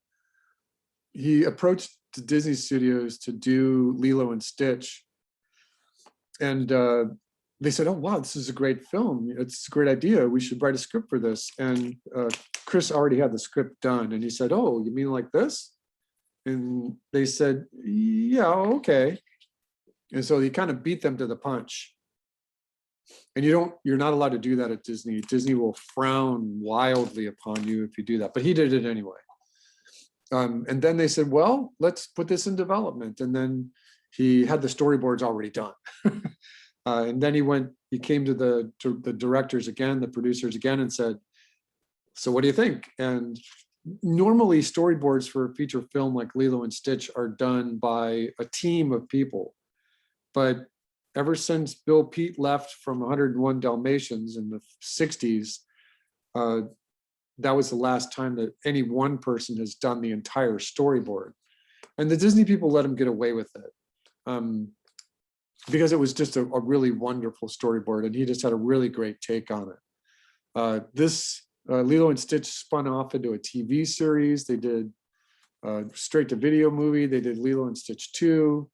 approached the Disney Studios to do Lilo and Stitch, and they said, "Oh wow, this is a great film. It's a great idea. We should write a script for this." And Chris already had the script done, and he said, "Oh, you mean like this?" And they said, "Yeah, okay." And so he kind of beat them to the punch. And you're not allowed to do that at Disney. Disney will frown wildly upon you if you do that, but he did it anyway. And then they said, well, let's put this in development. And then he had the storyboards already done. And then he came to the directors again, the producers again, and said, so what do you think? And normally storyboards for a feature film like Lilo and Stitch are done by a team of people. But ever since Bill Pete left from 101 Dalmatians in the 60s, that was the last time that any one person has done the entire storyboard. And the Disney people let him get away with it because it was just a really wonderful storyboard, and he just had a really great take on it. This Lilo and Stitch spun off into a TV series. They did straight to video movie. They did Lilo and Stitch 2.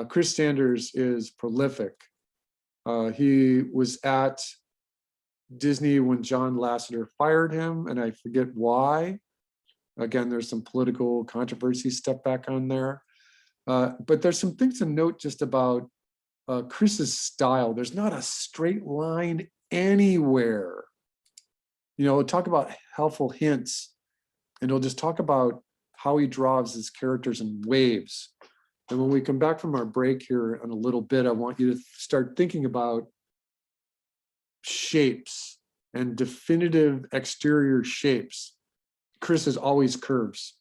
Chris Sanders is prolific. He was at Disney when John Lasseter fired him, and I forget why. Again, there's some political controversy stuff back on there. But there's some things to note just about Chris's style. There's not a straight line anywhere. You know, talk about helpful hints, and he'll just talk about how he draws his characters in waves. And when we come back from our break here in a little bit, I want you to start thinking about shapes and definitive exterior shapes. Chris is always curves.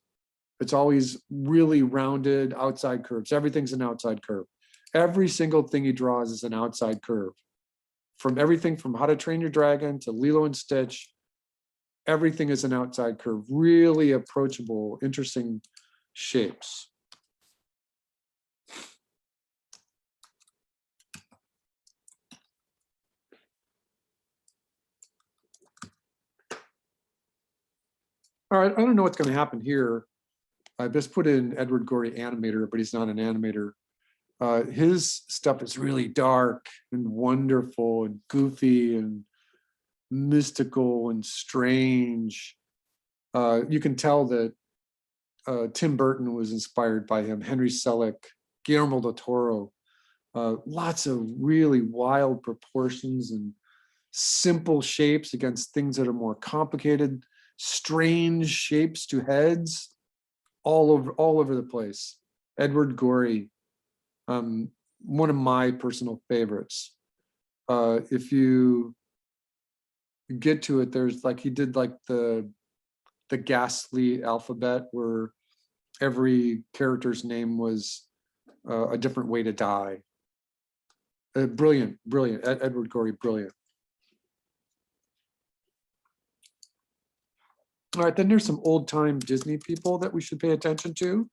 It's always really rounded outside curves. Everything's an outside curve. Every single thing he draws is an outside curve. From everything from How to Train Your Dragon to Lilo and Stitch, everything is an outside curve. Really approachable, interesting shapes. All right, I don't know what's going to happen here. I just put in Edward Gorey animator, but he's not an animator. His stuff is really dark and wonderful and goofy and mystical and strange. You can tell that Tim Burton was inspired by him, Henry Selick, Guillermo del Toro. Lots of really wild proportions and simple shapes against things that are more complicated, strange shapes to heads, all over the place. Edward Gorey, one of my personal favorites. If you get to it, there's like, he did like the ghastly alphabet where every character's name was a different way to die. Brilliant. Edward Gorey, brilliant. All right, then there's some old time Disney people that we should pay attention to.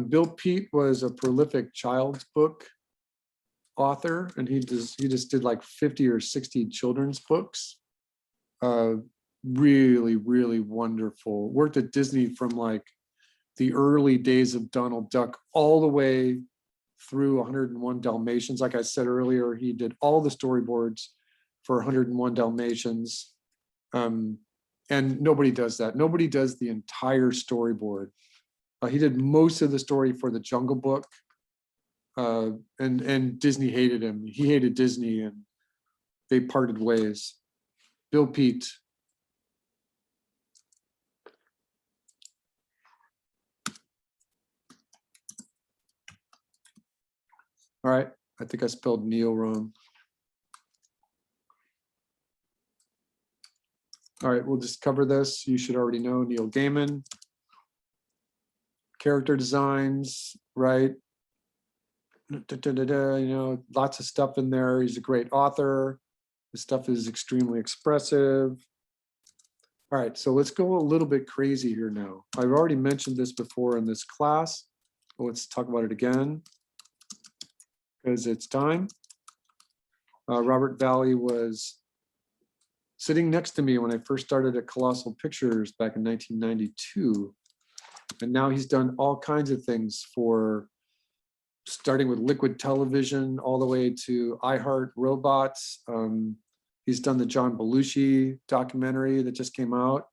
Bill Pete was a prolific child's book author, and he just did like 50 or 60 children's books. Really wonderful. Worked at Disney from like the early days of Donald Duck all the way through 101 Dalmatians. Like I said earlier, he did all the storyboards for 101 Dalmatians. And nobody does that. Nobody does the entire storyboard. He did most of the story for the Jungle Book, and Disney hated him. He hated Disney, and they parted ways. Bill Pete. All right, I think I spelled Neil wrong. All right, we'll just cover this. You should already know Neil Gaiman. Character designs, right? You know, lots of stuff in there. He's a great author. His stuff is extremely expressive. All right, so let's go a little bit crazy here now. I've already mentioned this before in this class, but let's talk about it again because it's time. Robert Valley was sitting next to me when I first started at Colossal Pictures back in 1992. And now he's done all kinds of things, for starting with Liquid Television all the way to iHeart Robots. He's done the John Belushi documentary that just came out.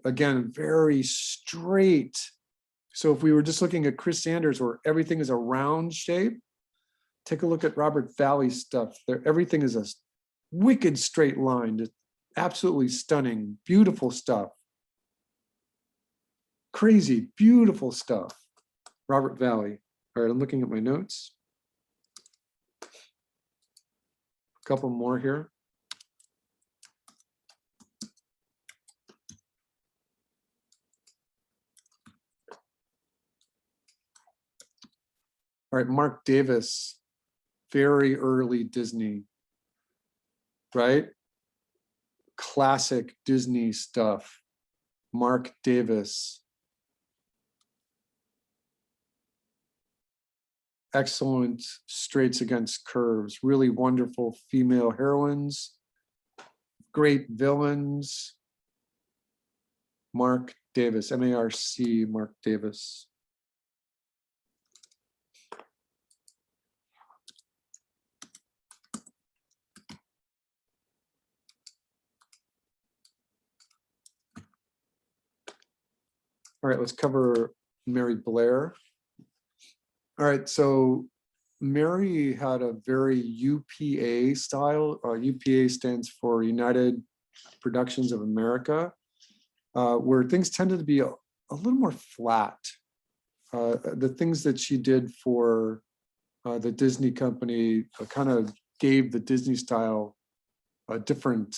Again, very straight. So if we were just looking at Chris Sanders where everything is a round shape, take a look at Robert Valley's stuff. Everything is a wicked straight line, just absolutely stunning, beautiful stuff. Crazy, beautiful stuff. Robert Valley. All right, I'm looking at my notes. A couple more here. All right, Mark Davis, very early Disney, right? Classic Disney stuff. Mark Davis. Excellent straights against curves, really wonderful female heroines, great villains. Mark Davis, M-A-R-C, Mark Davis. All right, let's cover Mary Blair. All right, so Mary had a very UPA style. UPA stands for United Productions of America, where things tended to be a little more flat. The things that she did for the Disney company kind of gave the Disney style a different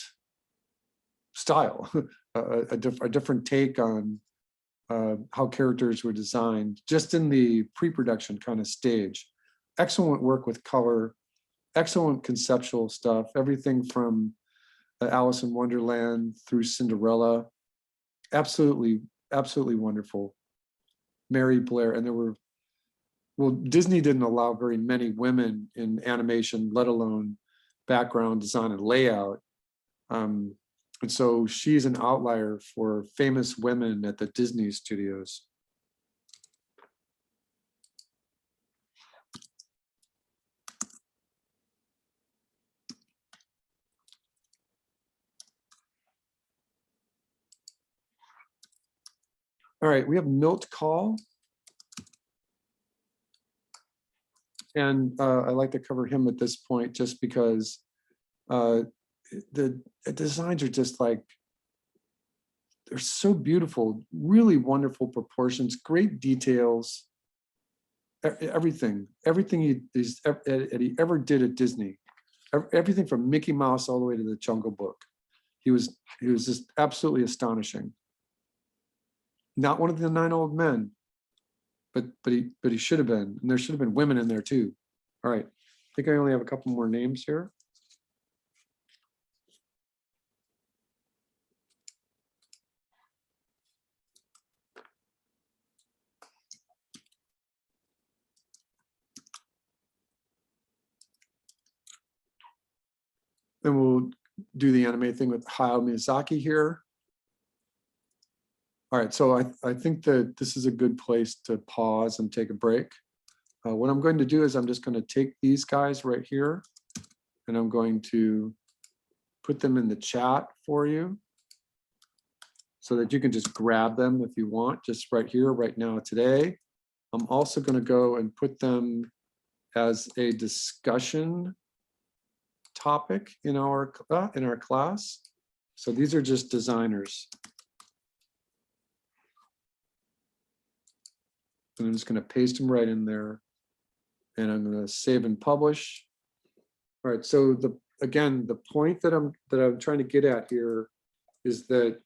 style, a different take on how characters were designed just in the pre-production kind of stage. Excellent work with color, excellent conceptual stuff, everything from Alice in Wonderland through Cinderella. Absolutely, absolutely wonderful. Mary Blair, and there were, well, Disney didn't allow very many women in animation, let alone background design and layout. And so she's an outlier for famous women at the Disney studios. All right, we have Milt Kahl. And I like to cover him at this point just because the designs are just like, they're so beautiful, really wonderful proportions, great details, everything he ever did at Disney, everything from Mickey Mouse all the way to the Jungle Book. He was just absolutely astonishing. Not one of the 9 old men, but he should have been, and there should have been women in there too. All right, I think I only have a couple more names here. Then we'll do the anime thing with Hayao Miyazaki here. All right, so I think that this is a good place to pause and take a break. What I'm going to do is I'm just going to take these guys right here, and I'm going to put them in the chat for you so that you can just grab them if you want, just right here, right now, today. I'm also going to go and put them as a discussion topic in our class. So these are just designers. And I'm just going to paste them right in there, and I'm going to save and publish. All right. So again, the point that I'm trying to get at here is that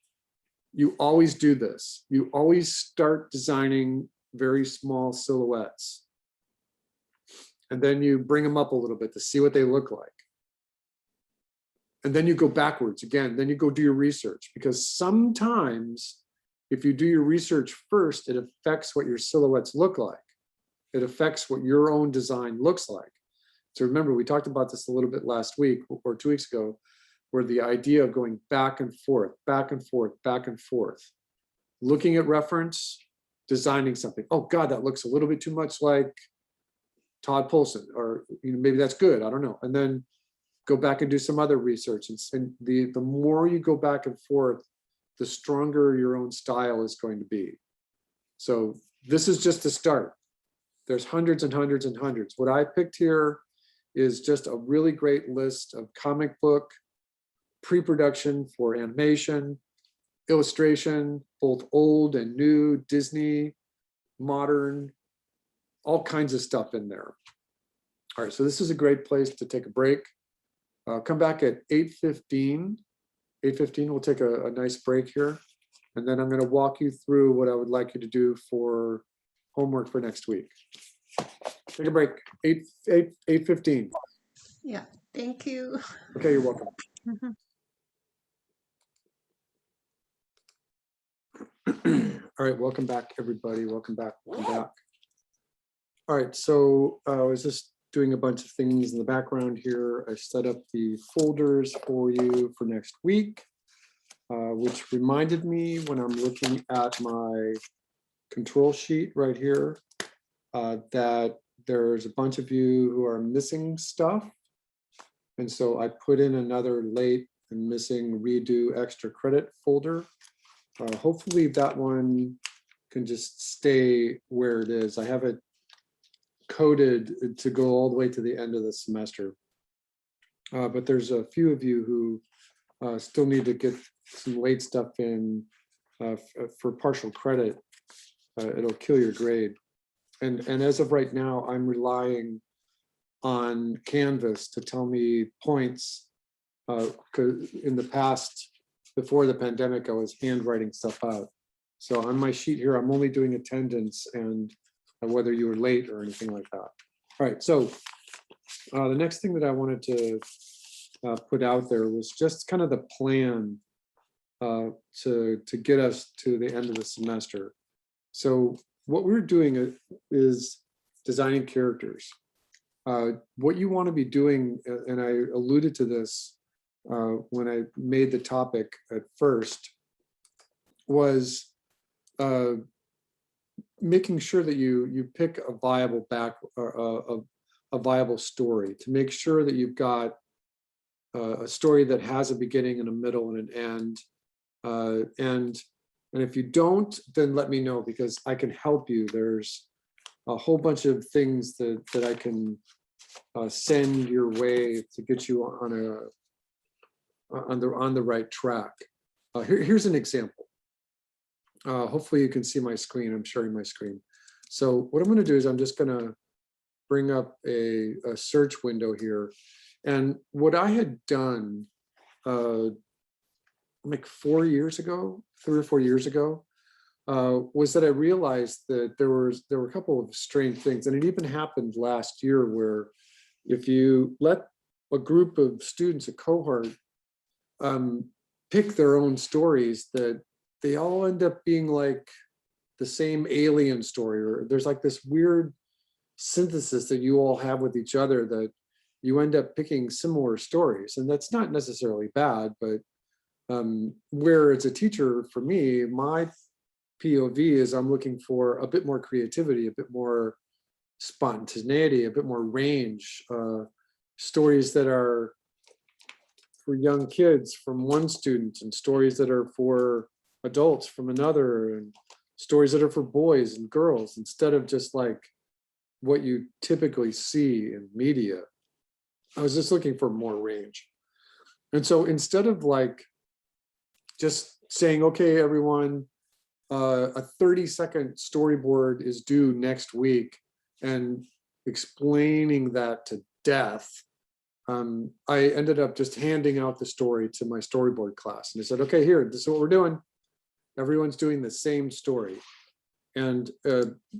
you always do this. You always start designing very small silhouettes, and then you bring them up a little bit to see what they look like. And then you go backwards again. Then you go do your research, because sometimes if you do your research first, it affects what your silhouettes look like. It affects what your own design looks like. So remember, we talked about this a little bit last week or 2 weeks ago, where the idea of going back and forth, back and forth, back and forth, looking at reference, designing something. Oh God, that looks a little bit too much like Todd Polson, or maybe that's good, I don't know. And then go back and do some other research. And the more you go back and forth, the stronger your own style is going to be. So this is just the start. There's hundreds and hundreds and hundreds. What I picked here is just a really great list of comic book, pre-production for animation, illustration, both old and new, Disney, modern, all kinds of stuff in there. All right, so this is a great place to take a break. Come back at 8:15. 8:15, we'll take a nice break here. And then I'm going to walk you through what I would like you to do for homework for next week. Take a break. 8:15. Yeah, thank you. Okay, you're welcome. All right, welcome back, everybody. Welcome back. Welcome back. All right, so I was just doing a bunch of things in the background here. I set up the folders for you for next week, which reminded me when I'm looking at my control sheet right here, that there's a bunch of you who are missing stuff. And so I put in another late and missing redo extra credit folder. Hopefully that one can just stay where it is. I have it coded to go all the way to the end of the semester. But there's a few of you who still need to get some late stuff in for partial credit. It'll kill your grade. And as of right now, I'm relying on Canvas to tell me points. 'Cause in the past, before the pandemic, I was handwriting stuff out. So on my sheet here, I'm only doing attendance and whether you were late or anything like that. All right, so the next thing that I wanted to put out there was just kind of the plan to get us to the end of the semester. So what we're doing is designing characters. What you want to be doing, and I alluded to this when I made the topic at first, was making sure that you pick a viable a viable story, to make sure that you've got a story that has a beginning and a middle and an end. And if you don't, then let me know, because I can help you. There's a whole bunch of things that I can send your way to get you on the right track. Here's an example. Hopefully you can see my screen. I'm sharing my screen. So what I'm going to do is I'm just going to bring up a search window here. And what I had done like 4 years ago, 3 or 4 years ago, was that I realized that there were a couple of strange things. And it even happened last year, where if you let a group of students, a cohort, pick their own stories, that they all end up being like the same alien story, or there's like this weird synthesis that you all have with each other, that you end up picking similar stories. And that's not necessarily bad, but where it's a teacher, for me, my POV is I'm looking for a bit more creativity, a bit more spontaneity, a bit more range, stories that are for young kids from one student, and stories that are for adults from another, and stories that are for boys and girls, instead of just like what you typically see in media. I was just looking for more range. And so instead of like just saying, okay, everyone, a 30-second storyboard is due next week, and explaining that to death, I ended up just handing out the story to my storyboard class. And I said, okay, here, this is what we're doing. Everyone's doing the same story. And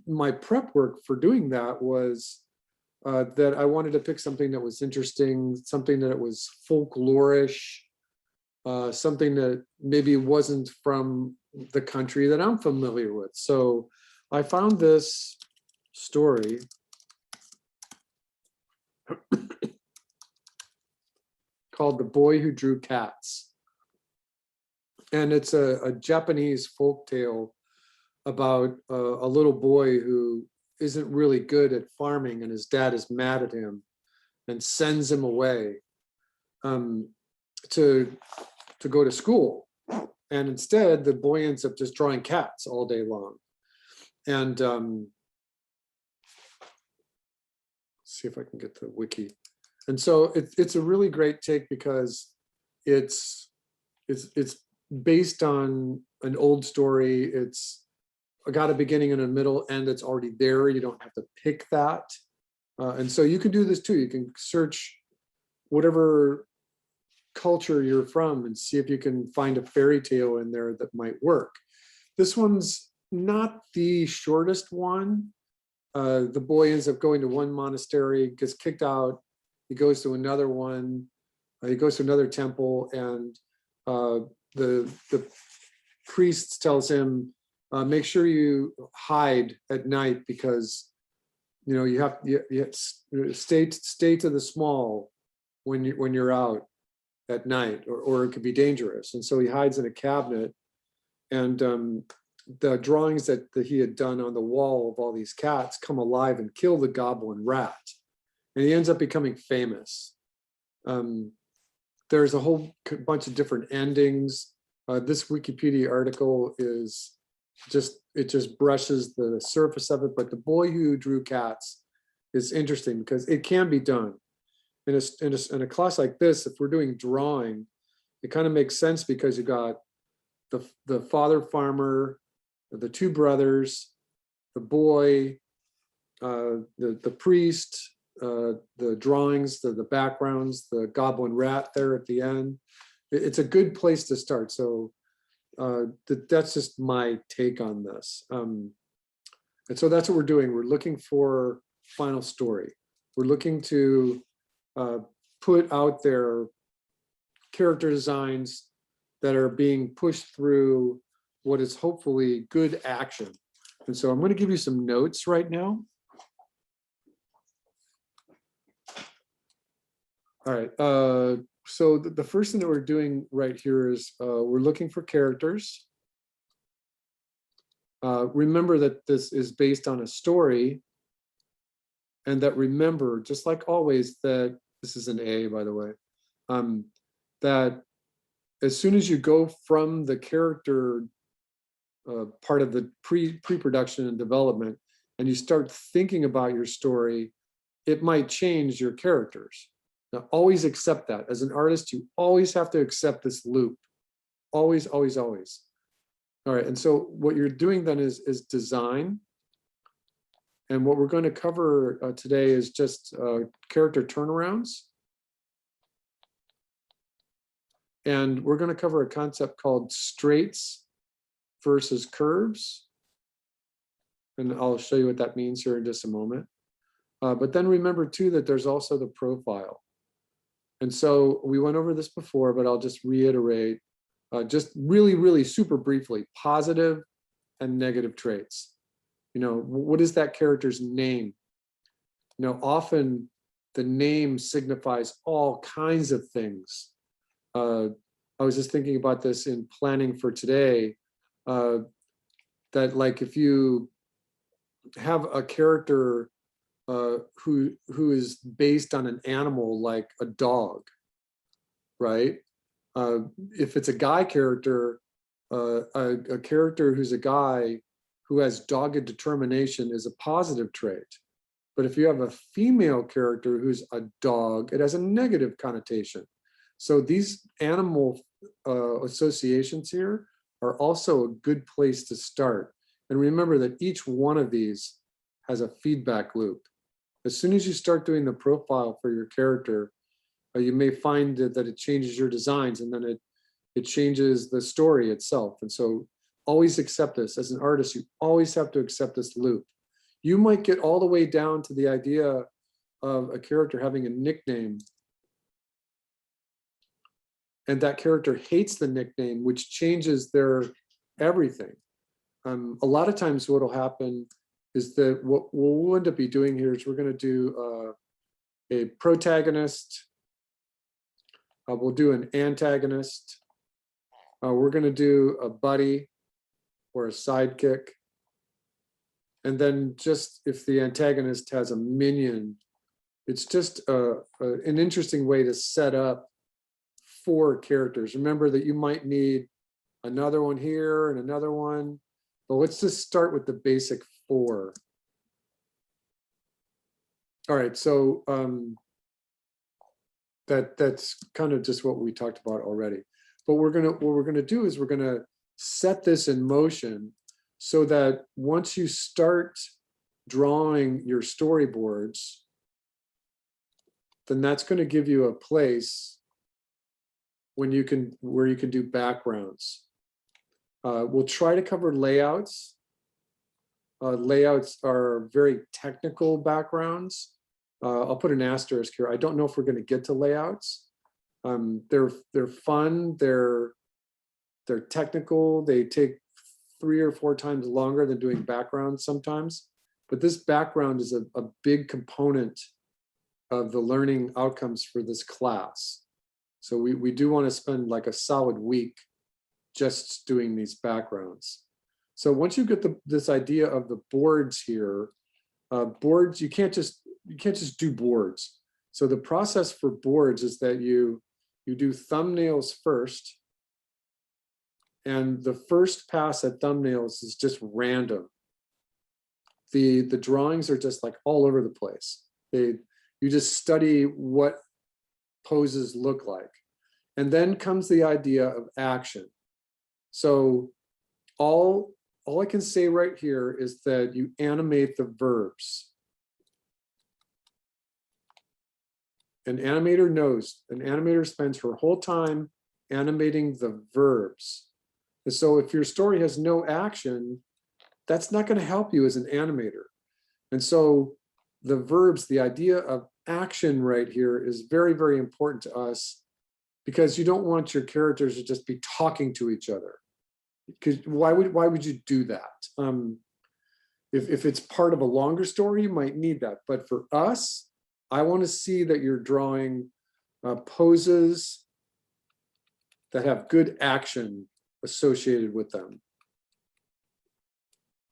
my prep work for doing that was that I wanted to pick something that was interesting, something that was folklorish, something that maybe wasn't from the country that I'm familiar with. So I found this story called The Boy Who Drew Cats. And it's a Japanese folktale about a little boy who isn't really good at farming, and his dad is mad at him and sends him away to go to school. And instead, the boy ends up just drawing cats all day long. And see if I can get the wiki. And so it's a really great take, because it's based on an old story. It's got a beginning and a middle, and it's already there. You don't have to pick that. And so you can do this too. You can search whatever culture you're from and see if you can find a fairy tale in there that might work. This one's not the shortest one, the boy ends up going to one monastery, gets kicked out. He goes to another one. He goes to another temple, and the priest tells him, make sure you hide at night, because you have to stay to the small when you're out at night, or it could be dangerous. And so he hides in a cabinet, and the drawings that he had done on the wall of all these cats come alive and kill the goblin rat, and he ends up becoming famous. There's a whole bunch of different endings. This Wikipedia article is it just brushes the surface of it, but the boy who drew cats is interesting because it can be done. In a class like this, if we're doing drawing, it kind of makes sense because you got the father farmer, the two brothers, the boy, the priest, the drawings, the backgrounds, the goblin rat there at the end. It's a good place to start. So that's just my take on this. And so that's what we're doing. We're looking for final story. We're looking to put out there character designs that are being pushed through what is hopefully good action. And so I'm going to give you some notes right now. All right. So the first thing that we're doing right here is we're looking for characters. Remember that this is based on a story, and that remember, just like always, that this is an A, by the way, that as soon as you go from the character part of the pre-production and development, and you start thinking about your story, it might change your characters. Now, always accept that. As an artist, you always have to accept this loop. Always, always, always. All right, and so what you're doing then is design. And what we're going to cover today is just character turnarounds. And we're going to cover a concept called straights versus curves. And I'll show you what that means here in just a moment. But then remember too that there's also the profile. And so we went over this before, but I'll just reiterate, just really, really super briefly, positive and negative traits. What is that character's name? Often the name signifies all kinds of things. I was just thinking about this in planning for today, that like if you have a character who is based on an animal like a dog, right? If it's a guy character, a character who's a guy who has dogged determination is a positive trait. But if you have a female character who's a dog, it has a negative connotation. So these animal associations here are also a good place to start. And remember that each one of these has a feedback loop. As soon as you start doing the profile for your character, you may find that it changes your designs, and then it changes the story itself. And so always accept this. As an artist, you always have to accept this loop. You might get all the way down to the idea of a character having a nickname, and that character hates the nickname, which changes their everything. A lot of times what will happen is that what we'll end up doing here is we're going to do a protagonist, we'll do an antagonist, we're going to do a buddy or a sidekick, and then just if the antagonist has a minion, it's just an interesting way to set up 4 characters. Remember that you might need another one here and another one, but let's just start with the basic 4. All right, so that's kind of just what we talked about already. But what we're gonna do is we're gonna set this in motion so that once you start drawing your storyboards, then that's going to give you a place where you can do backgrounds. We'll try to cover layouts layouts are very technical backgrounds. I'll put an asterisk here. I don't know if we're going to get to layouts. They're fun. They're technical. They take 3 or 4 times longer than doing backgrounds sometimes. But this background is a big component of the learning outcomes for this class. So we do want to spend like a solid week just doing these backgrounds. So once you get this idea of the boards here, boards, you can't just do boards. So the process for boards is that you do thumbnails first, and the first pass at thumbnails is just random. The drawings are just like all over the place. You just study what poses look like. And then comes the idea of action. So all I can say right here is that you animate the verbs. An animator knows, an animator spends her whole time animating the verbs. And so if your story has no action, that's not going to help you as an animator. And so the verbs, the idea of action right here is very, very important to us, because you don't want your characters to just be talking to each other. Because why would you do that? If it's part of a longer story, you might need that. But for us, I want to see that you're drawing poses that have good action associated with them.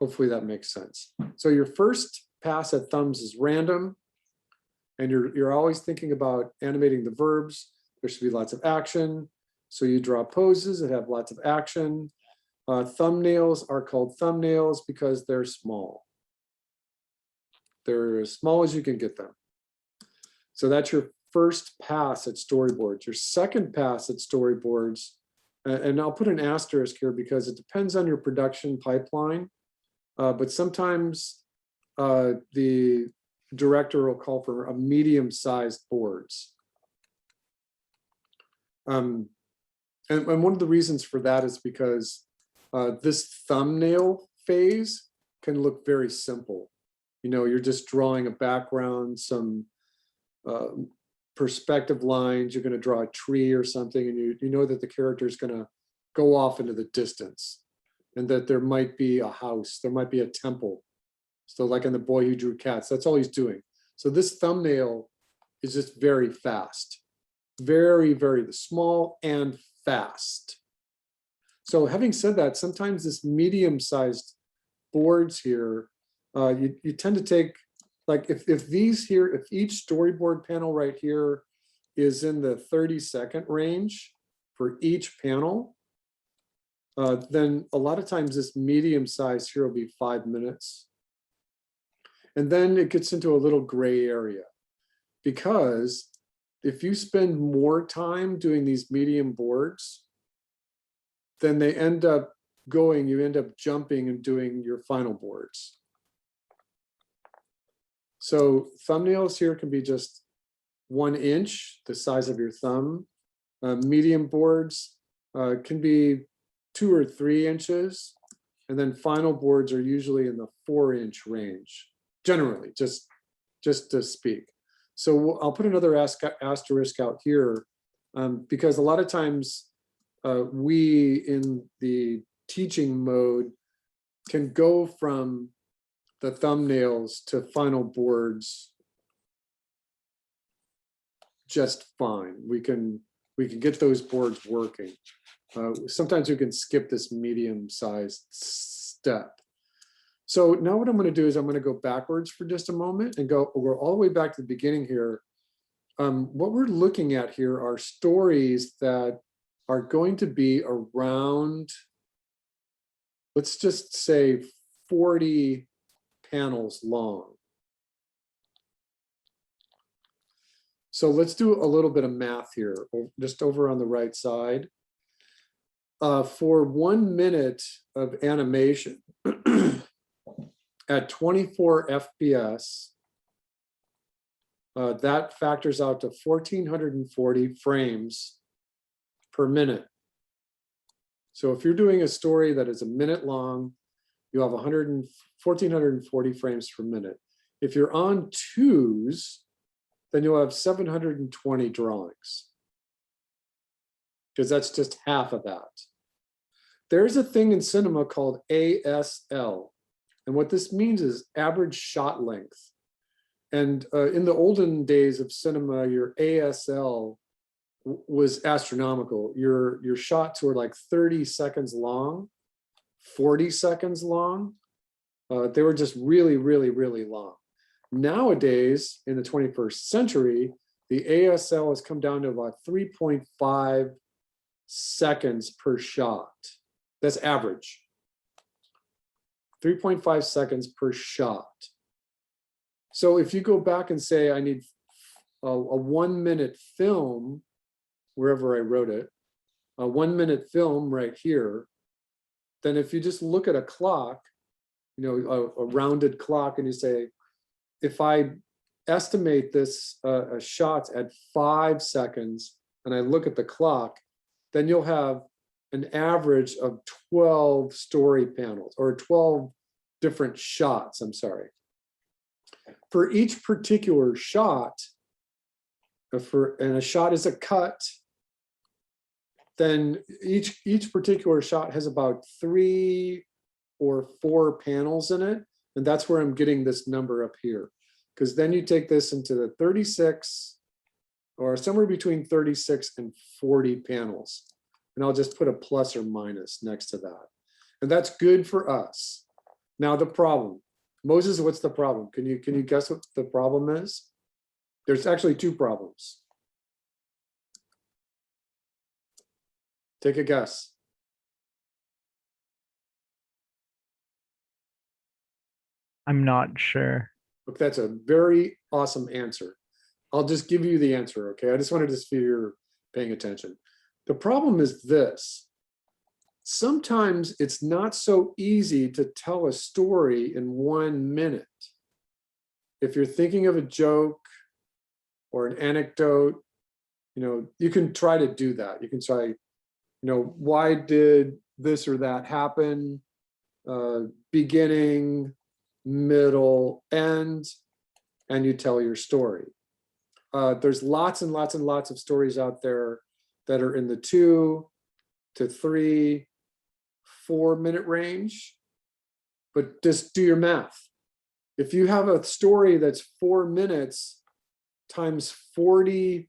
Hopefully that makes sense. So your first pass at thumbs is random, and you're always thinking about animating the verbs. There should be lots of action. So you draw poses that have lots of action. Thumbnails are called thumbnails because they're small. They're as small as you can get them. So that's your first pass at storyboards. Your second pass at storyboards, and I'll put an asterisk here because it depends on your production pipeline, but sometimes the director will call for a medium-sized boards. And one of the reasons for that is because this thumbnail phase can look very simple. You know, you're just drawing a background, some perspective lines, you're going to draw a tree or something, and you know that the character is going to go off into the distance, and that there might be a house, there might be a temple. So like in The Boy Who Drew Cats, that's all he's doing. So this thumbnail is just very fast. Very, very small and fast. So having said that, sometimes this medium-sized boards here, you tend to take, like if these here, if each storyboard panel right here is in the 30-second range for each panel, then a lot of times this medium size here will be 5 minutes. And then it gets into a little gray area, because if you spend more time doing these medium boards, then they end up you end up jumping and doing your final boards. So thumbnails here can be just 1 inch, the size of your thumb. Medium boards can be 2 or 3 inches. And then final boards are usually in the 4-inch range, generally, just to speak. So I'll put another asterisk out here, because a lot of times we in the teaching mode can go from the thumbnails to final boards just fine. We can get those boards working. Sometimes you can skip this medium-sized step. So now what I'm going to do is I'm going to go backwards for just a moment and go all the way back to the beginning here. What we're looking at here are stories that are going to be around, let's just say 40 panels long. So let's do a little bit of math here, just over on the right side. For 1 minute of animation at 24 FPS, that factors out to 1,440 frames per minute. So if you're doing a story that is a minute long, you have 1,440 frames per minute. If you're on 2s, then you'll have 720 drawings, because that's just half of that. There's a thing in cinema called ASL. And what this means is average shot length. And in the olden days of cinema, your ASL was astronomical. Your shots were like 30 seconds long, 40 seconds long. They were just really, really, really long. Nowadays, in the 21st century, the ASL has come down to about 3.5 seconds per shot. That's average. 3.5 seconds per shot. So if you go back and say, I need a 1 minute film, wherever I wrote it, a 1 minute film right here, then if you just look at a clock, you know, a rounded clock, and you say, if I estimate this shots at 5 seconds, and I look at the clock, then you'll have an average of 12 story panels, or 12 different shots, I'm sorry. For each particular shot, and a shot is a cut, then each particular shot has about 3 or 4 panels in it. And that's where I'm getting this number up here. Because then you take this into the 36, or somewhere between 36 and 40 panels. And I'll just put a plus or minus next to that. And that's good for us. Now the problem, Moses, what's the problem? Can you guess what the problem is? There's actually 2 problems. Take a guess. I'm not sure. Look, that's a very awesome answer. I'll just give you the answer, okay? I just wanted to see if you're paying attention. The problem is this. Sometimes it's not so easy to tell a story in 1 minute. If you're thinking of a joke or an anecdote, you know, you can try to do that. You can try, you know, why did this or that happen? Beginning, middle, end, and you tell your story. There's lots and lots and lots of stories out there that are in the 2 to 3, 4 minute range, but just do your math. If you have a story that's 4 minutes times 40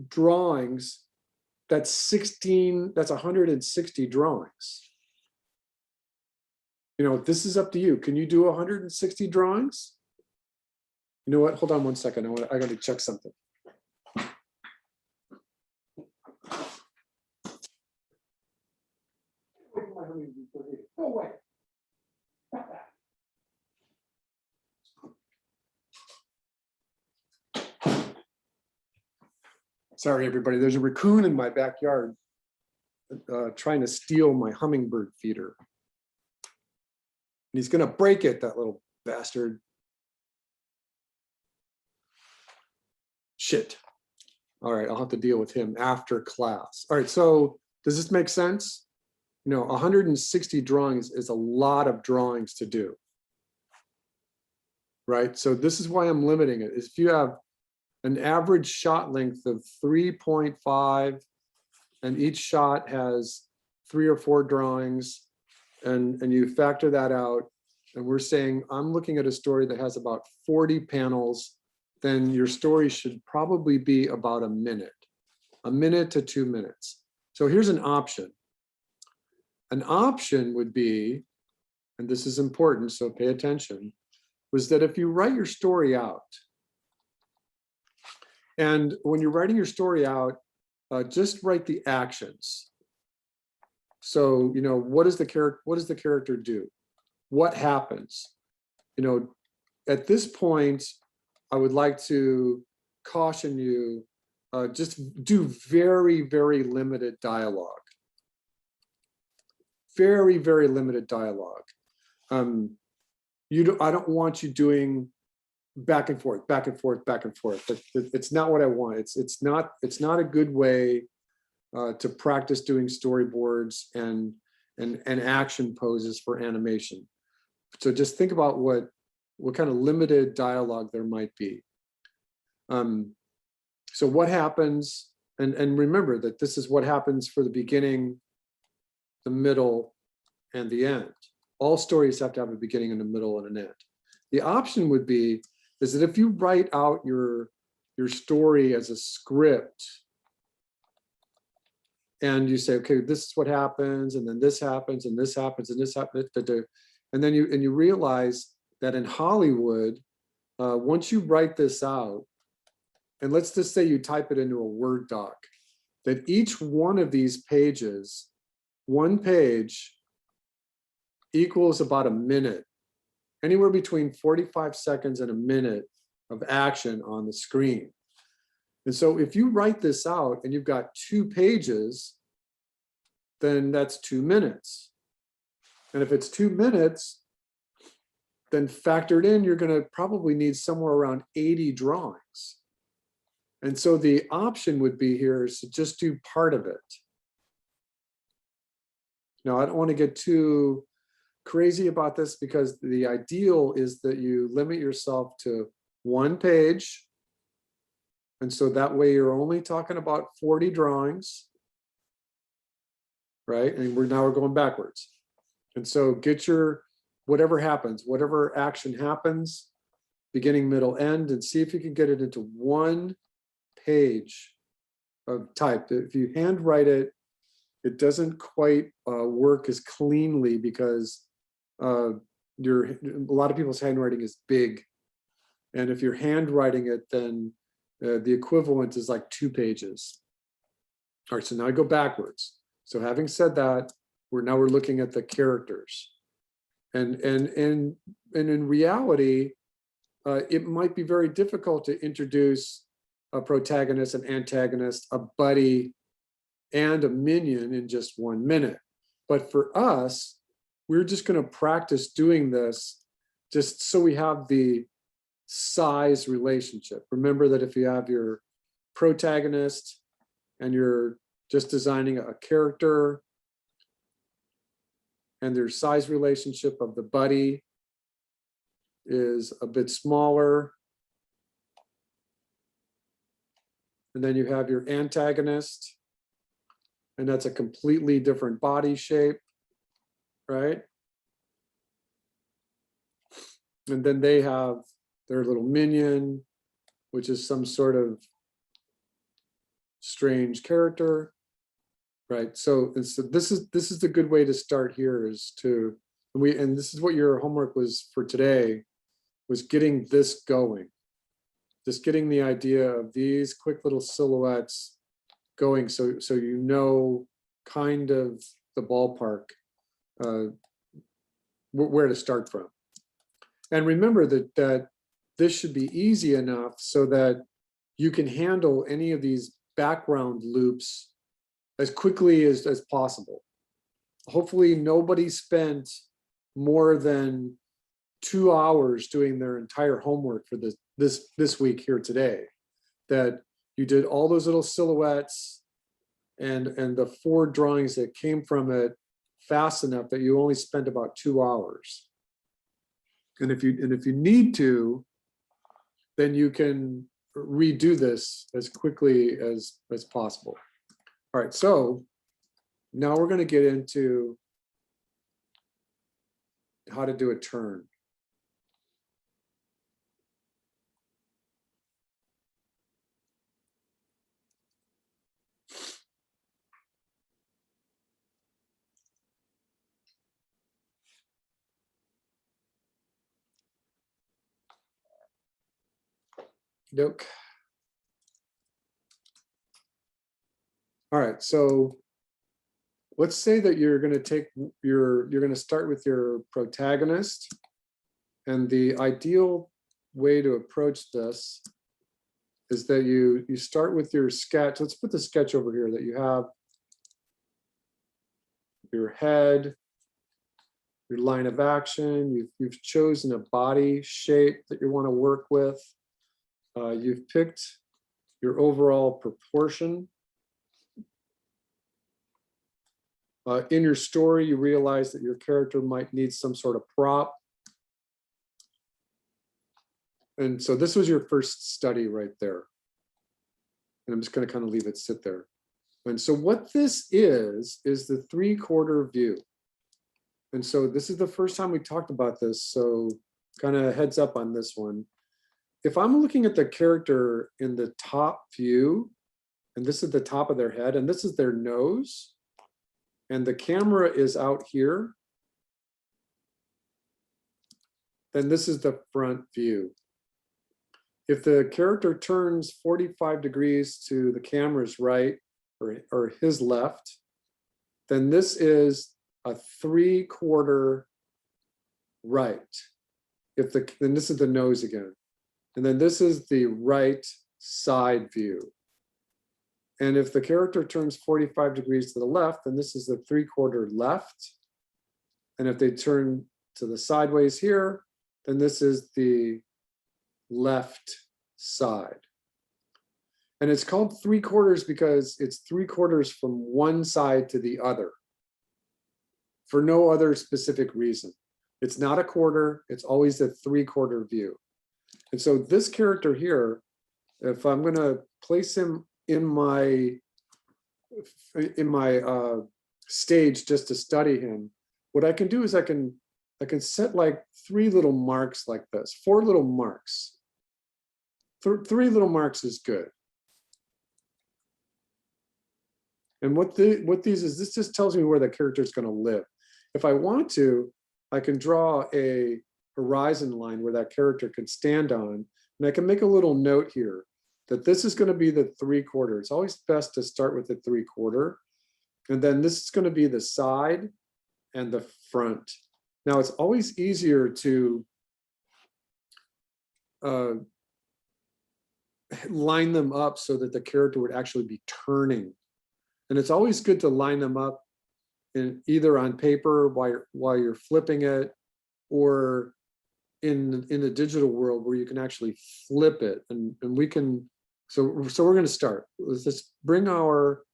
drawings, that's 160 drawings. You know, this is up to you. Can you do 160 drawings? You know what? Hold on 1 second. I got to check something. Go away. Sorry, everybody. There's a raccoon in my backyard trying to steal my hummingbird feeder. And he's going to break it, that little bastard. Shit. All right, I'll have to deal with him after class. All right, so does this make sense? You know, 160 drawings is a lot of drawings to do. Right, so this is why I'm limiting it. Is if you have an average shot length of 3.5, and each shot has 3 or 4 drawings, and you factor that out, and we're saying, I'm looking at a story that has about 40 panels, then your story should probably be about a minute to 2 minutes. So here's an option. An option would be, and this is important, so pay attention, was that if you write your story out, and when you're writing your story out, just write the actions. So, you know, what does the character do? What happens? You know, at this point, I would like to caution you, just do very, very limited dialogue. Very, very limited dialogue. I don't want you doing back and forth, back and forth, back and forth. It's not what I want. It's not a good way to practice doing storyboards, and and action poses for animation. So just think about what kind of limited dialogue there might be. So what happens, and remember that this is what happens for the beginning, the middle, and the end. All stories have to have a beginning and a middle and an end. The option would be is that if you write out your story as a script and you say, okay, this is what happens, and then this happens, and this happens, and this happens, and then you realize that in Hollywood, once you write this out, and let's just say you type it into a Word doc, that each one of these pages, one page equals about a minute, anywhere between 45 seconds and a minute of action on the screen. And so if you write this out and you've got 2 pages, then that's 2 minutes. And if it's 2 minutes, then factored in, you're going to probably need somewhere around 80 drawings. And so the option would be here is to just do part of it. Now, I don't want to get too crazy about this because the ideal is that you limit yourself to 1 page. And so that way you're only talking about 40 drawings, right? And we're going backwards. And so get your, whatever happens, whatever action happens, beginning, middle, end, and see if you can get it into 1 page of type. If you handwrite it, it doesn't quite work as cleanly because a lot of people's handwriting is big. And if you're handwriting it, then the equivalent is like 2 pages. All right, so now I go backwards. So having said that, we're looking at the characters. And in reality, it might be very difficult to introduce a protagonist, an antagonist, a buddy, and a minion in just 1 minute. But for us, we're just going to practice doing this just so we have the size relationship. Remember that if you have your protagonist and you're just designing a character and their size relationship of the buddy is a bit smaller, and then you have your antagonist, and that's a completely different body shape, right? And then they have their little minion, which is some sort of strange character, right? So this is the good way to start here is to, and this is what your homework was for today, was getting this going. Just getting the idea of these quick little silhouettes going so you know kind of the ballpark where to start from. And remember that this should be easy enough so that you can handle any of these background loops as quickly as possible. Hopefully nobody spent more than 2 hours doing their entire homework for this week here today, that you did all those little silhouettes and the 4 drawings that came from it fast enough that you only spent about 2 hours. And if you need to, then you can redo this as quickly as possible. All right, so now we're going to get into how to do a turn. Nope. All right, so let's say that you're going to start with your protagonist, and the ideal way to approach this is that you start with your sketch. Let's put the sketch over here, that you have your head, your line of action, you've chosen a body shape that you want to work with. You've picked your overall proportion. In your story, you realize that your character might need some sort of prop. And so this was your first study right there. And I'm just going to kind of leave it sit there. And so what this is the 3/4 view. And so this is the first time we talked about this. So kind of heads up on this one. If I'm looking at the character in the top view, and this is the top of their head, and this is their nose, and the camera is out here, then this is the front view. If the character turns 45 degrees to the camera's right or his left, then this is a 3/4 right. Then this is the nose again. And then this is the right side view. And if the character turns 45 degrees to the left, then this is the 3/4 left. And if they turn to the sideways here, then this is the left side. And it's called 3/4 because it's 3/4 from one side to the other for no other specific reason. It's not a quarter, it's always a 3/4 view. And so this character here, if I'm gonna place him in my stage just to study him, what I can do is I can set like 3 little marks like this, 4 little marks. 3 little marks is good. And what these is, this just tells me where the character is going to live. If I want to, I can draw a horizon line where that character can stand on, and I can make a little note here that this is going to be the 3/4. It's always best to start with the 3/4, and then this is going to be the side and the front. Now it's always easier to line them up so that the character would actually be turning. And it's always good to line them up in either on paper while you're flipping it, or in the digital world where you can actually flip it. And we can, so we're going to start. Let's just bring our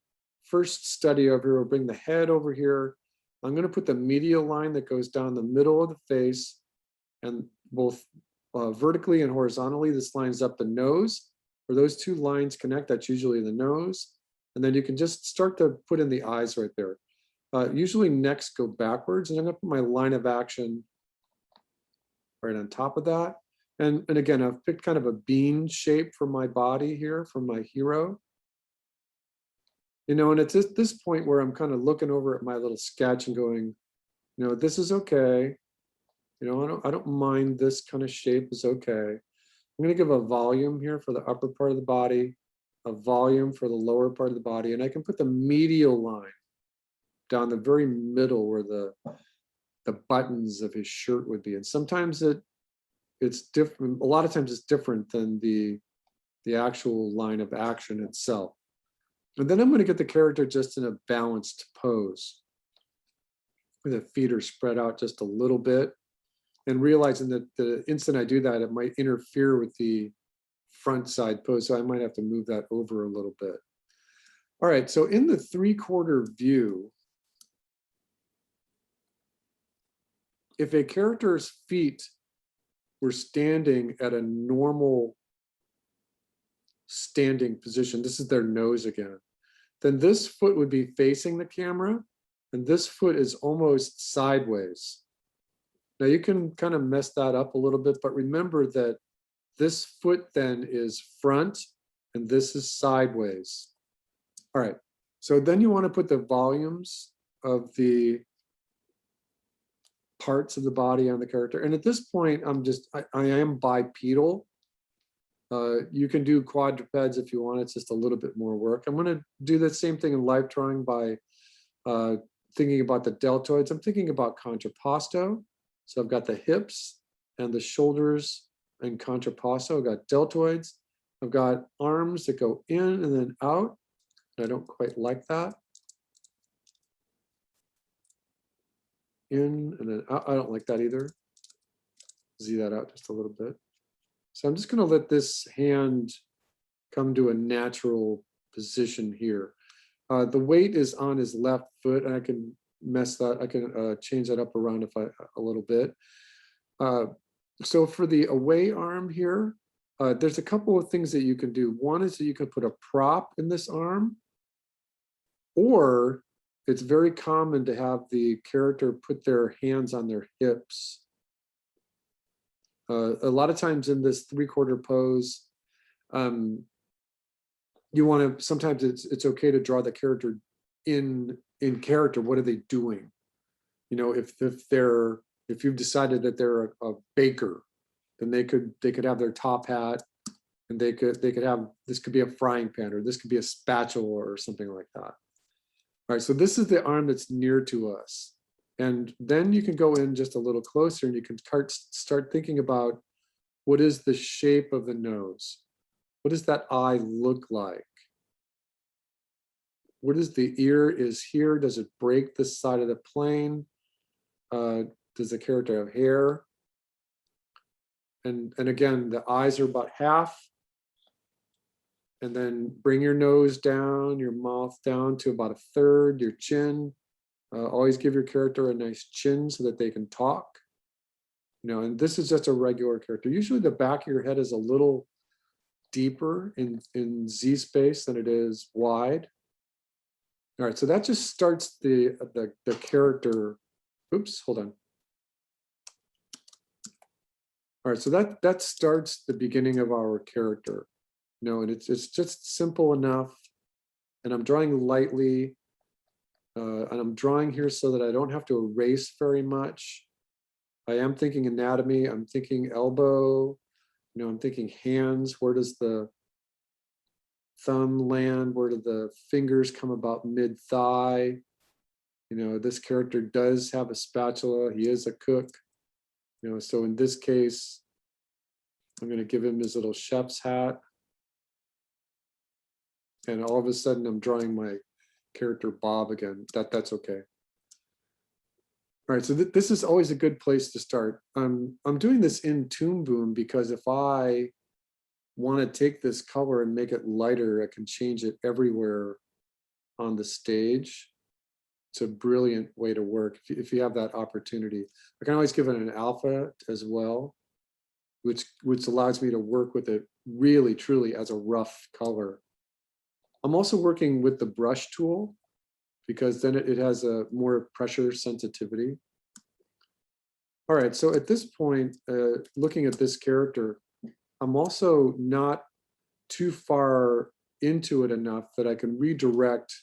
first study over here. We'll bring the head over here. I'm going to put the medial line that goes down the middle of the face, and both vertically and horizontally, this lines up the nose. Where those 2 lines connect, that's usually the nose. And then you can just start to put in the eyes right there. Usually necks go backwards, and I'm going to put my line of action right on top of that. And again, I've picked kind of a bean shape for my body here, for my hero. You know, and it's at this point where I'm kind of looking over at my little sketch and going, you know, this is okay. You know, I don't mind this kind of shape is okay. I'm going to give a volume here for the upper part of the body, a volume for the lower part of the body, and I can put the medial line down the very middle where the buttons of his shirt would be. And sometimes it's different. A lot of times it's different than the actual line of action itself. And then I'm going to get the character just in a balanced pose. The feet are spread out just a little bit, and realizing that the instant I do that, it might interfere with the front side pose. So I might have to move that over a little bit. All right, so in the 3/4 view, if a character's feet were standing at a normal standing position, this is their nose again, then this foot would be facing the camera, and this foot is almost sideways. Now you can kind of mess that up a little bit, but remember that this foot then is front and this is sideways. All right, so then you want to put the volumes of the parts of the body on the character. And at this point, I am bipedal. You can do quadrupeds if you want. It's just a little bit more work. I'm going to do the same thing in live drawing by thinking about the deltoids. I'm thinking about contrapposto. So I've got the hips and the shoulders and contrapposto. I've got deltoids. I've got arms that go in and then out. I don't quite like that. In and then out. I don't like that either. Z that out just a little bit. So I'm just going to let this hand come to a natural position here. The weight is on his left foot, and I can mess that, I can change that up around if a little bit. So for the away arm here, there's a couple of things that you can do. One is that you can put a prop in this arm, or it's very common to have the character put their hands on their hips. A lot of times in this 3/4 pose, you want to, sometimes it's okay to draw the character in character. What are they doing? You know, if you've decided that they're a baker, then they could have their top hat, and they could have, this could be a frying pan, or this could be a spatula or something like that. All right, so this is the arm that's near to us. And then you can go in just a little closer, and you can start thinking about, what is the shape of the nose? What does that eye look like? What is the ear is here? Does it break this side of the plane? Does the character have hair? And again, the eyes are about half. And then bring your nose down, your mouth down to about 1/3, your chin. Always give your character a nice chin so that they can talk. You know, and this is just a regular character. Usually the back of your head is a little deeper in Z space than it is wide. All right, so that just starts the character. Oops, hold on. All right, so that starts the beginning of our character. You know, and it's just simple enough. And I'm drawing lightly. And I'm drawing here so that I don't have to erase very much. I am thinking anatomy. I'm thinking elbow. You know, I'm thinking hands. Where does the thumb land? Where do the fingers come about mid-thigh? You know, this character does have a spatula. He is a cook. You know, so in this case, I'm going to give him his little chef's hat. And all of a sudden, I'm drawing my character Bob again. That's okay. All right, so this is always a good place to start. I'm doing this in Toon Boom because if I want to take this color and make it lighter, I can change it everywhere on the stage. It's a brilliant way to work if you have that opportunity. I can always give it an alpha as well, which allows me to work with it really, truly as a rough color. I'm also working with the brush tool because then it has a more pressure sensitivity. All right, so at this point, looking at this character, I'm also not too far into it enough that I can redirect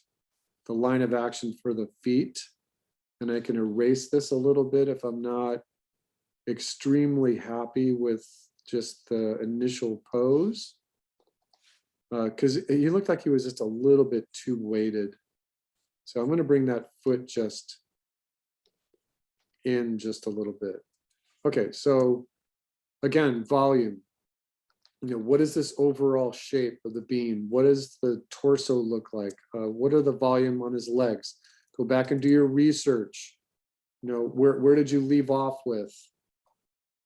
the line of action for the feet. And I can erase this a little bit if I'm not extremely happy with just the initial pose. Because he looked like he was just a little bit too weighted. So I'm going to bring that foot just in just a little bit. Okay, so again, volume. You know, what is this overall shape of the bean? What does the torso look like? What are the volume on his legs? Go back and do your research. You know, where did you leave off with?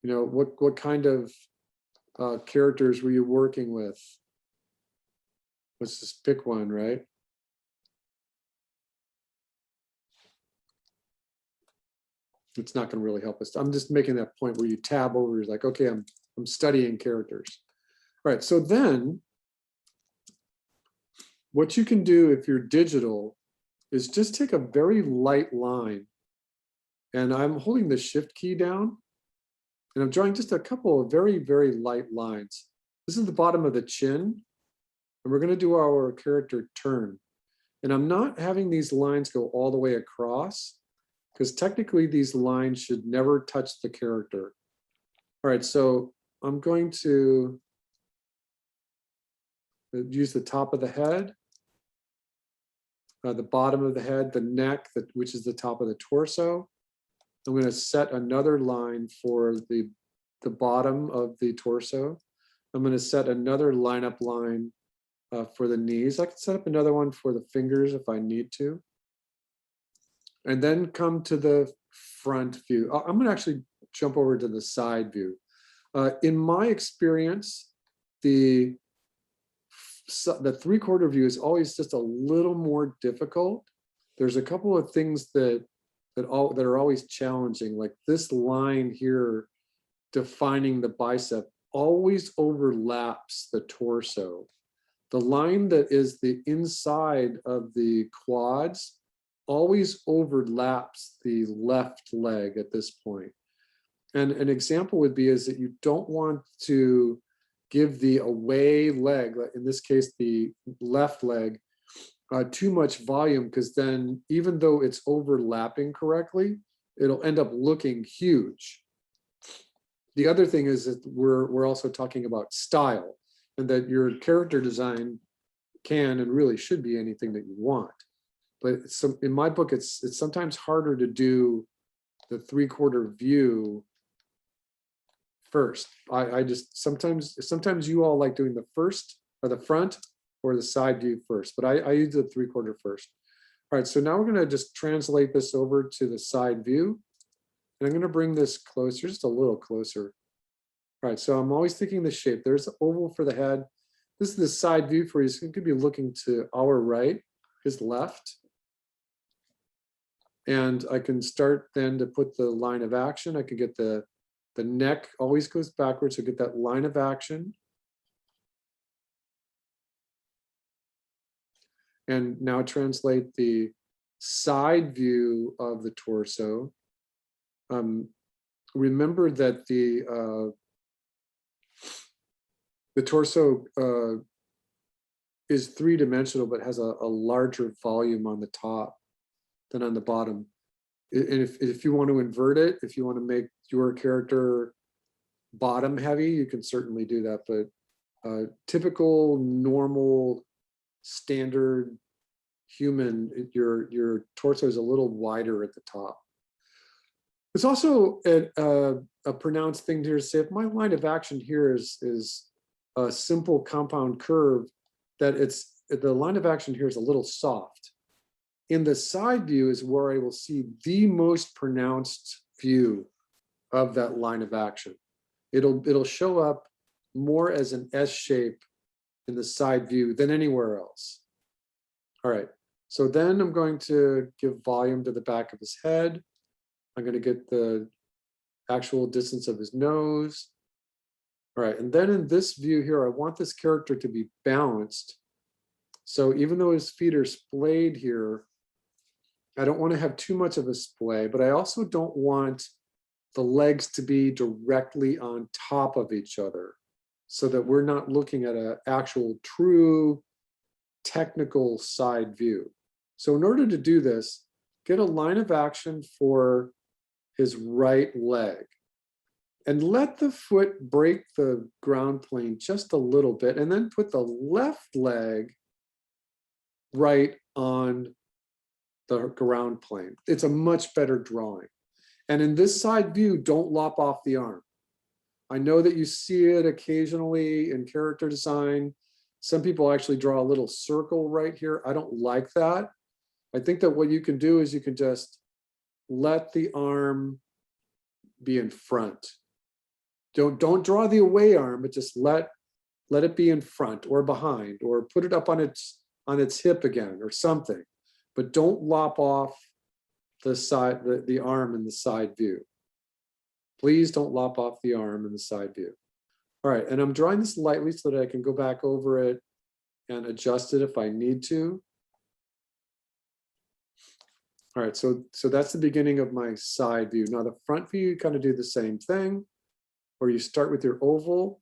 You know, what kind of characters were you working with? Let's just pick one, right? It's not going to really help us. I'm just making that point where you tab over. You're like, okay, I'm studying characters. All right, so then what you can do if you're digital is just take a very light line, and I'm holding the shift key down, and I'm drawing just a couple of very, very light lines. This is the bottom of the chin, and we're going to do our character turn. And I'm not having these lines go all the way across, because technically these lines should never touch the character. All right, so I'm going to use the top of the head, the bottom of the head, the neck, which is the top of the torso. I'm going to set another line for the bottom of the torso. I'm going to set another lineup line for the knees. I can set up another one for the fingers if I need to. And then come to the front view. I'm going to actually jump over to the side view. In my experience, the 3/4 view is always just a little more difficult. There's a couple of things that that are always challenging. Like this line here defining the bicep always overlaps the torso. The line that is the inside of the quads always overlaps the left leg at this point. And an example would be is that you don't want to give the away leg, in this case, the left leg, too much volume, because then even though it's overlapping correctly, it'll end up looking huge. The other thing is that we're also talking about style, and that your character design can and really should be anything that you want. But in my book, it's sometimes harder to do the 3/4 view first. I just sometimes you all like doing the first or the front or the side view first, but I use the 3/4 first. All right, so now we're gonna just translate this over to the side view. And I'm gonna bring this closer, just a little closer. All right, so I'm always thinking the shape. There's the oval for the head. This is the side view for you. So you could be looking to our right, his left. And I can start then to put the line of action. I can get the neck always goes backwards, so get that line of action. And now translate the side view of the torso. Remember that the torso is 3-dimensional, but has a larger volume on the top than on the bottom. And if you want to invert it, if you want to make your character bottom heavy, you can certainly do that. But typical, normal, standard human, your torso is a little wider at the top. It's also a pronounced thing here to say, if my line of action here is a simple compound curve, that the line of action here is a little soft. In the side view is where I will see the most pronounced view of that line of action. It'll show up more as an S shape in the side view than anywhere else. All right, so then I'm going to give volume to the back of his head. I'm going to get the actual distance of his nose. All right, and then in this view here, I want this character to be balanced. So even though his feet are splayed here, I don't want to have too much of a splay, but I also don't want the legs to be directly on top of each other, so that we're not looking at an actual true technical side view. So in order to do this, get a line of action for his right leg and let the foot break the ground plane just a little bit, and then put the left leg right on the ground plane. It's a much better drawing. And in this side view, don't lop off the arm. I know that you see it occasionally in character design. Some people actually draw a little circle right here. I don't like that. I think that what you can do is you can just let the arm be in front. Don't draw the away arm, but just let it be in front or behind, or put it up on its hip again or something. But don't lop off the side, the arm in the side view. Please don't lop off the arm in the side view. All right, and I'm drawing this lightly so that I can go back over it and adjust it if I need to. All right, so that's the beginning of my side view. Now the front view, you kind of do the same thing, where you start with your oval,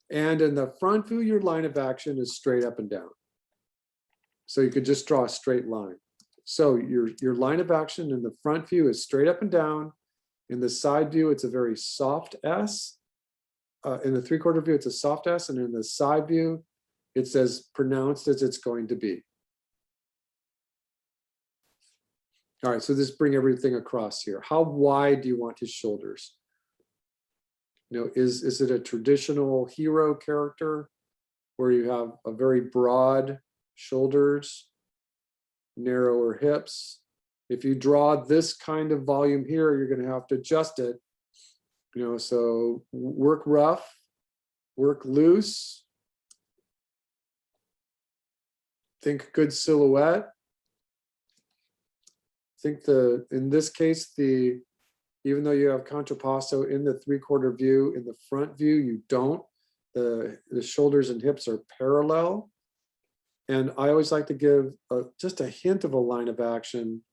and in the front view, your line of action is straight up and down. So you could just draw a straight line. So your line of action in the front view is straight up and down. In the side view, it's a very soft S. In the 3/4 view, it's a soft S, and in the side view, it's as pronounced as it's going to be. All right, so just bring everything across here. How wide do you want his shoulders? You know, is it a traditional hero character where you have a very broad shoulders, narrower hips? If you draw this kind of volume here, you're going to have to adjust it. You know, so work rough, work loose. Think good silhouette. think in this case, even though you have contrapposto in the 3/4 view, in the front view, you don't. The shoulders and hips are parallel. And I always like to give just a hint of a line of action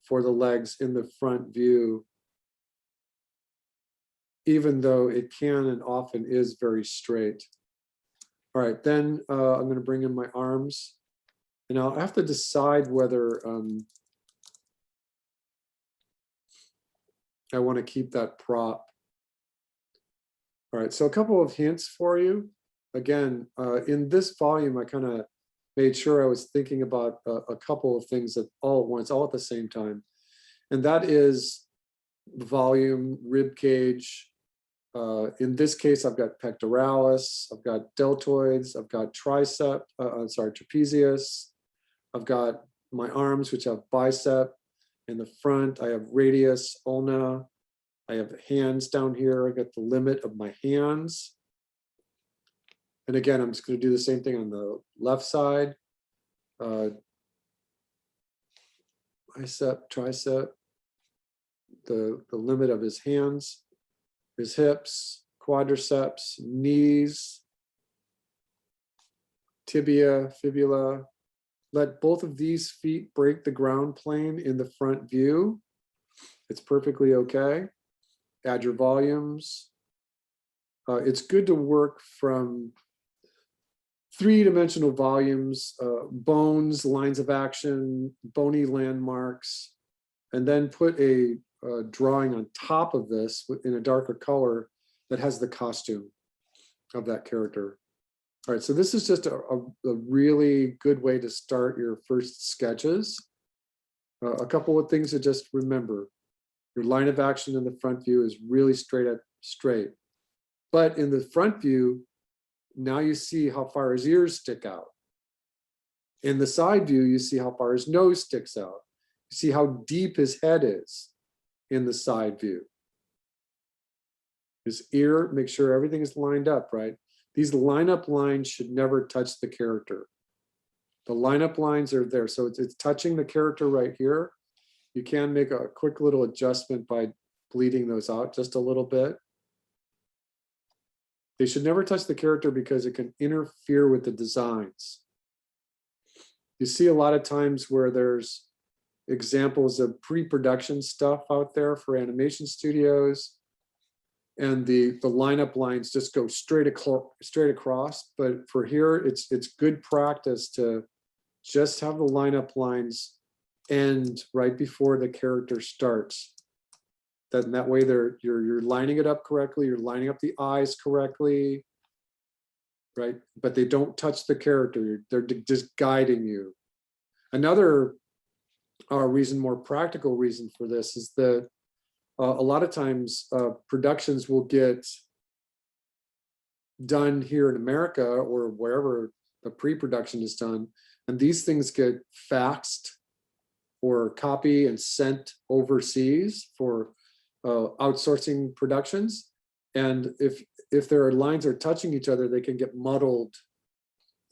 for the legs in the front view, even though it can and often is very straight. All right, then I'm going to bring in my arms, and I'll have to decide whether I want to keep that prop. All right, so a couple of hints for you. Again, in this volume, I kind of made sure I was thinking about a couple of things all at once, all at the same time. And that is volume, rib cage. In this case, I've got pectoralis, I've got deltoids, I've got trapezius. I've got my arms, which have bicep. In the front, I have radius, ulna. I have hands down here. I got the limit of my hands. And again, I'm just going to do the same thing on the left side. Bicep, tricep, the limit of his hands, his hips, quadriceps, knees, tibia, fibula. Let both of these feet break the ground plane in the front view. It's perfectly okay. Add your volumes. It's good to work from three-dimensional volumes, bones, lines of action, bony landmarks, and then put a drawing on top of this in a darker color that has the costume of that character. All right, so this is just a really good way to start your first sketches. A couple of things to just remember. Your line of action in the front view is really straight. But in the front view, now you see how far his ears stick out. In the side view, you see how far his nose sticks out. You see how deep his head is in the side view. His ear, make sure everything is lined up, right? These lineup lines should never touch the character. The lineup lines are there. So it's touching the character right here. You can make a quick little adjustment by bleeding those out just a little bit. They should never touch the character because it can interfere with the designs. You see a lot of times where there's examples of pre-production stuff out there for animation studios, and the lineup lines just go straight across. But for here, it's good practice to just have the lineup lines end right before the character starts. That way you're lining it up correctly, you're lining up the eyes correctly, right? But they don't touch the character, they're just guiding you. Another more practical reason for this is that a lot of times productions will get done here in America or wherever the pre-production is done, and these things get faxed or copied and sent overseas for outsourcing productions. And if their lines are touching each other, they can get muddled.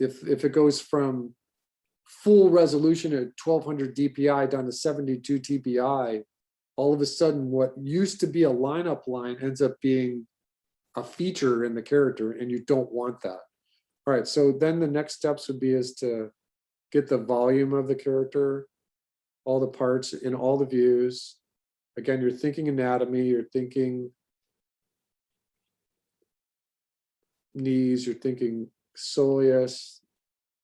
If it goes from full resolution at 1200 DPI down to 72 TPI, all of a sudden what used to be a lineup line ends up being a feature in the character, and you don't want that. All right, so then the next steps would be is to get the volume of the character, all the parts in all the views. Again, you're thinking anatomy, you're thinking knees, you're thinking soleus.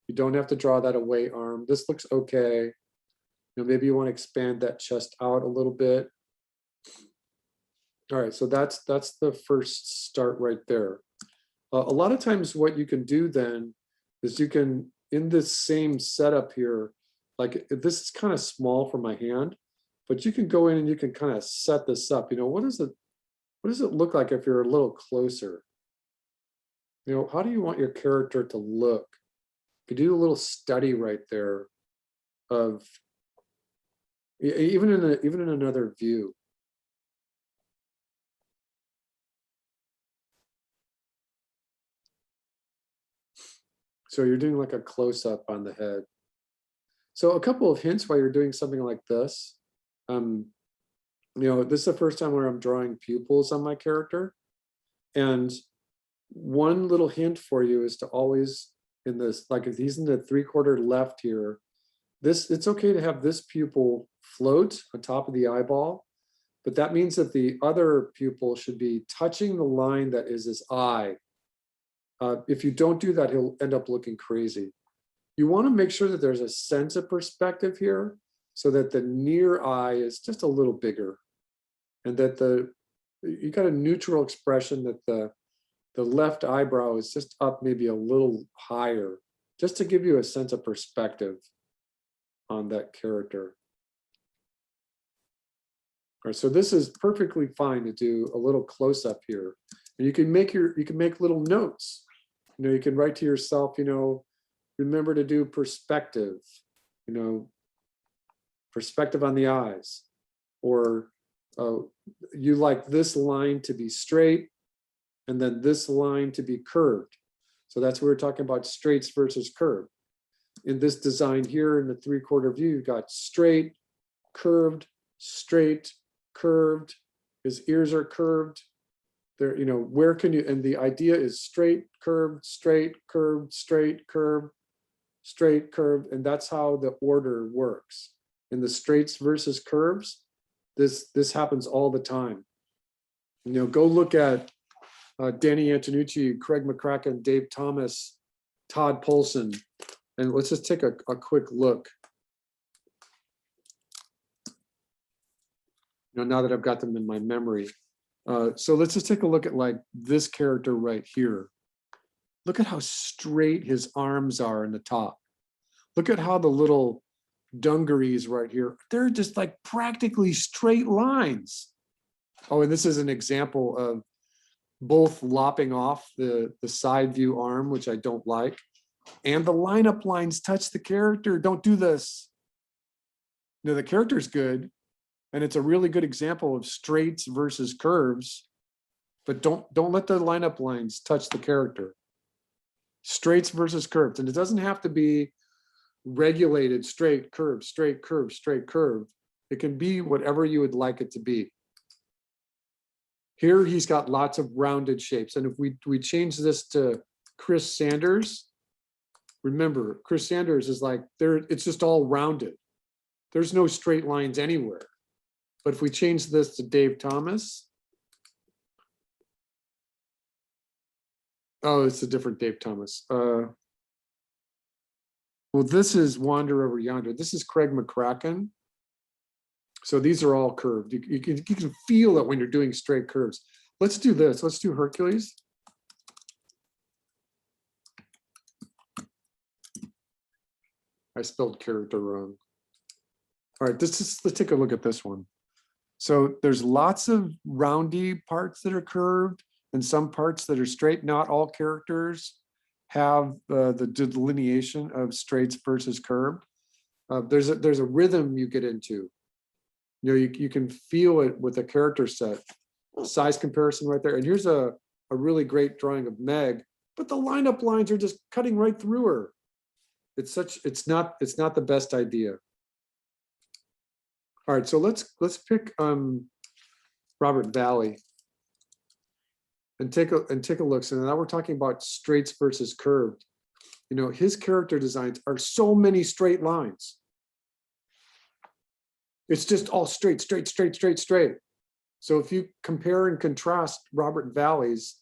You don't have to draw that away arm. This looks okay. Maybe you want to expand that chest out a little bit. All right, so that's the first start right there. A lot of times what you can do then is you can, in this same setup here, like this is kind of small for my hand, but you can go in and you can kind of set this up. What does it look like if you're a little closer? How do you want your character to look? You could do a little study right there of even in another view. So you're doing like a close-up on the head. So a couple of hints while you're doing something like this. You know, this is the first time where I'm drawing pupils on my character. And one little hint for you is to always, in this, like if he's in the 3/4 left here, it's okay to have this pupil float on top of the eyeball, but that means that the other pupil should be touching the line that is his eye. If you don't do that, he'll end up looking crazy. You want to make sure that there's a sense of perspective here so that the near eye is just a little bigger, and that you got a neutral expression, that the left eyebrow is just up maybe a little higher, just to give you a sense of perspective on that character. All right, so this is perfectly fine to do a little close up here. And you can make little notes. You know, you can write to yourself, you know, remember to do perspective, you know, perspective on the eyes, or you like this line to be straight and then this line to be curved. So that's what we're talking about, straights versus curved. In this design here in the 3/4 view, you've got straight, curved, straight, curved. His ears are curved. There, you know, where can you, and the idea is straight, curved, straight, curved, straight, curved, straight, curved, and that's how the order works. In the straights versus curves, this happens all the time. You know, go look at Danny Antonucci, Craig McCracken, Dave Thomas, Todd Polson, and let's just take a quick look. You know, now that I've got them in my memory. So let's just take a look at like this character right here. Look at how straight his arms are in the top. Look at how the little dungarees right here, they're just like practically straight lines. Oh, and this is an example of both lopping off the side view arm, which I don't like, and the lineup lines touch the character. Don't do this. You know, the character's good, and it's a really good example of straights versus curves, but don't let the lineup lines touch the character. Straights versus curves, and it doesn't have to be regulated straight curve, straight curve, straight curve. It can be whatever you would like it to be. Here he's got lots of rounded shapes, and if we change this to Chris Sanders, remember Chris Sanders is like it's just all rounded. There's no straight lines anywhere. But if we change this to Dave Thomas, oh, it's a different Dave Thomas. Well, this is Wander Over Yonder. This is Craig McCracken. So these are all curved. You can feel it when you're doing straight curves. Let's do this. Let's do Hercules. I spelled character wrong. All right, let's take a look at this one. So there's lots of roundy parts that are curved and some parts that are straight. Not all characters have the delineation of straights versus curved. There's a rhythm you get into. You know, you can feel it with a character set. Size comparison right there. And here's a really great drawing of Meg, but the lineup lines are just cutting right through her. It's not the best idea. All right, so let's pick Robert Valley and take a look. So now we're talking about straights versus curved. You know, his character designs are so many straight lines. It's just all straight, straight, straight, straight, straight. So if you compare and contrast Robert Valley's,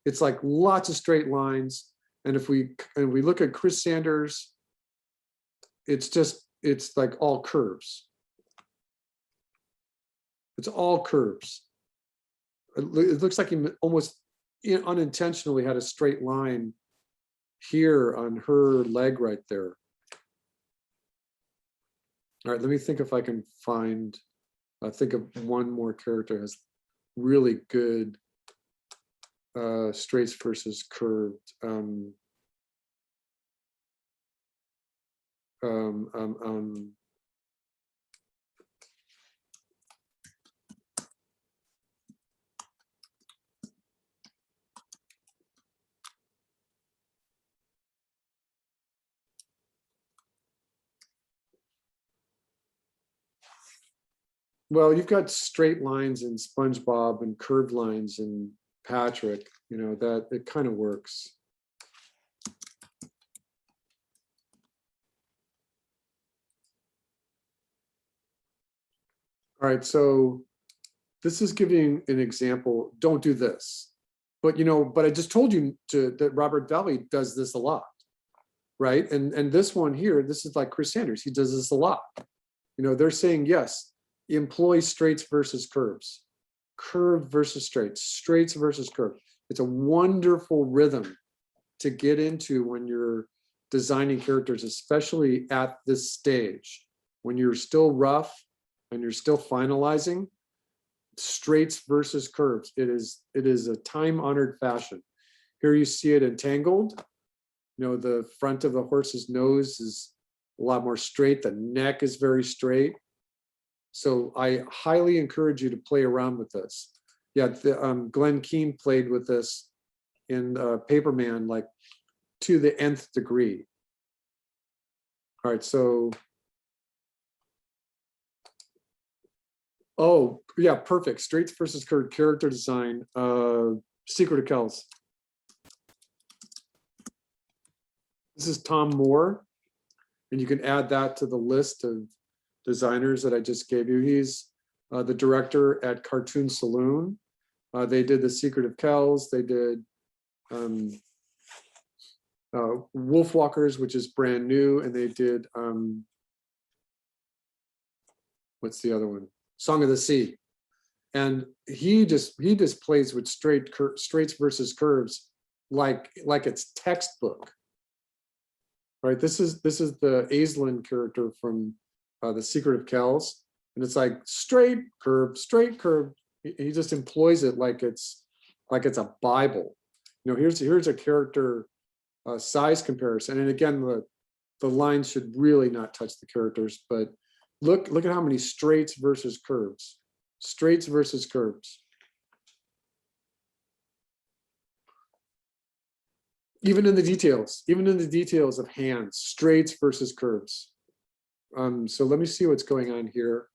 it's like lots of straight lines. And if we look at Chris Sanders, it's like all curves. It's all curves. It looks like he almost unintentionally had a straight line here on her leg right there. All right, let me think if I can think of one more character who has really good straights versus curved. Well, you've got straight lines in SpongeBob and curved lines in Patrick, you know, that it kind of works. All right, so this is giving an example. Don't do this. But you know, but I just told you that Robert Valley does this a lot, right? And this one here, this is like Chris Sanders. He does this a lot. You know, they're saying yes, employ straights versus curves, curve versus straights, straights versus curve. It's a wonderful rhythm to get into when you're designing characters, especially at this stage, when you're still rough and you're still finalizing. Straights versus curves. It is a time-honored fashion. Here you see it entangled. You know, the front of the horse's nose is a lot more straight. The neck is very straight. So I highly encourage you to play around with this. Yeah, Glenn Keane played with this in Paperman, like to the nth degree. All right, so. Oh, yeah, perfect. Straights versus curved character design. Secret of Kells. This is Tom Moore, and you can add that to the list of designers that I just gave you. He's the director at Cartoon Saloon. They did The Secret of Kells. They did Wolfwalkers, which is brand new, and they did what's the other one? Song of the Sea. And he just plays with straights versus curves like it's textbook. Right? This is the Aislinn character from The Secret of Kells, and it's like straight curve, straight curve. He just employs it like it's a Bible. You know, here's a character size comparison, and again, the lines should really not touch the characters, but look at how many straights versus curves. Straights versus curves. Even in the details of hands, straights versus curves. So let me see what's going on here.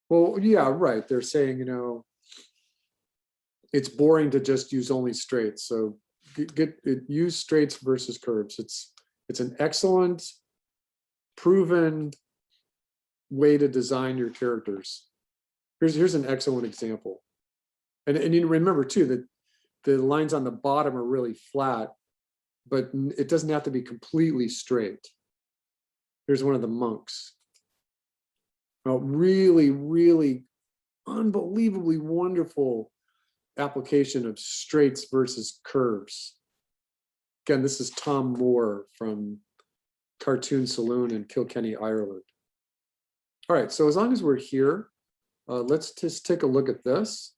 Well, yeah, right. They're saying, you know, it's boring to just use only straights. So use straights versus curves. It's an excellent, proven way to design your characters. Here's an excellent example. And you remember too that the lines on the bottom are really flat, but it doesn't have to be completely straight. Here's one of the monks. Well, really, really unbelievably wonderful application of straights versus curves. Again, this is Tom Moore from Cartoon Saloon in Kilkenny, Ireland. All right, so as long as we're here, let's just take a look at this.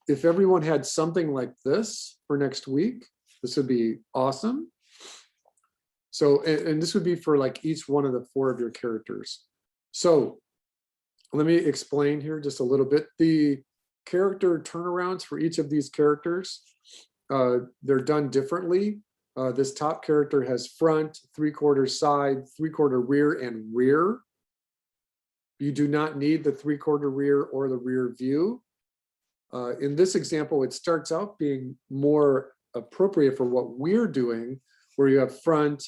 If everyone had something like this for next week, this would be awesome. So, and this would be for like each one of the 4 of your characters. So let me explain here just a little bit. The character turnarounds for each of these characters, they're done differently. This top character has front, 3/4 side, 3/4 rear, and rear. You do not need the 3/4 rear or the rear view. In this example, it starts out being more appropriate for what we're doing, where you have front,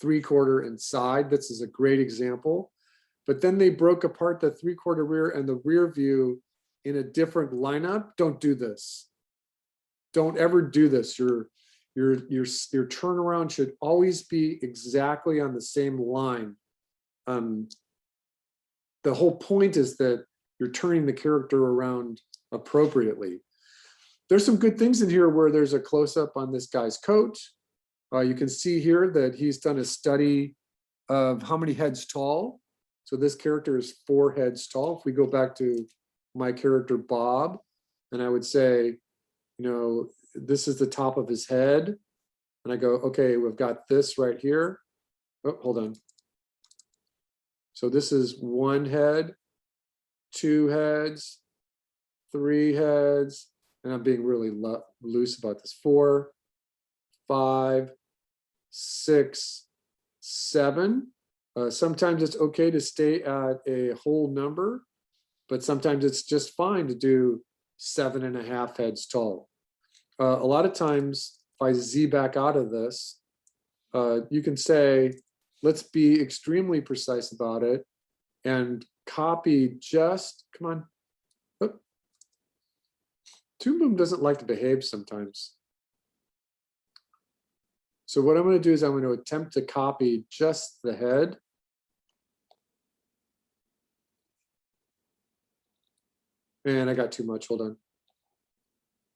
3/4, and side. This is a great example. But then they broke apart the 3/4 rear and the rear view in a different lineup. Don't do this. Don't ever do this. Your turnaround should always be exactly on the same line. The whole point is that you're turning the character around appropriately. There's some good things in here where there's a close-up on this guy's coat. You can see here that he's done a study of how many heads tall. So this character is 4 heads tall. If we go back to my character Bob, and I would say, you know, this is the top of his head. And I go, okay, we've got this right here. Oh, hold on. So this is 1 head, 2 heads, 3 heads, and I'm being really loose about this. 4, 5, 6, 7. Sometimes it's okay to stay at a whole number, but sometimes it's just fine to do 7.5 heads tall. A lot of times, if I Z back out of this, you can say, let's be extremely precise about it and copy just, come on. Oh. Toon Boom doesn't like to behave sometimes. So what I'm going to do is I'm going to attempt to copy just the head. And I got too much, hold on.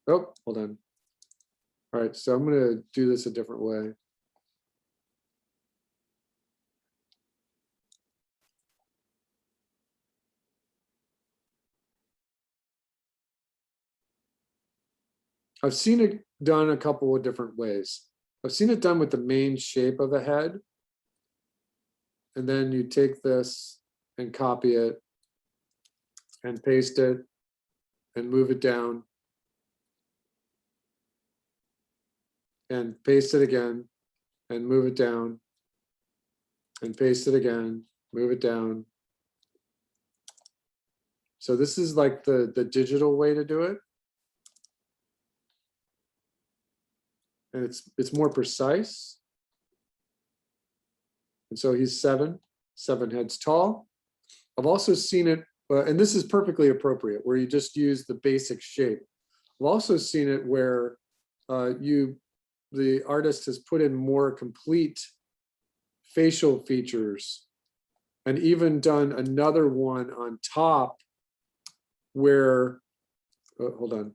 Oh, hold on. All right, so I'm going to do this a different way. I've seen it done a couple of different ways. I've seen it done with the main shape of a head. And then you take this and copy it and paste it and move it down and paste it again and move it down and paste it again, move it down. So this is like the digital way to do it. And it's more precise. And so he's 7 heads tall. I've also seen it, and this is perfectly appropriate, where you just use the basic shape. I've also seen it where the artist has put in more complete facial features and even done another one on top where, hold on.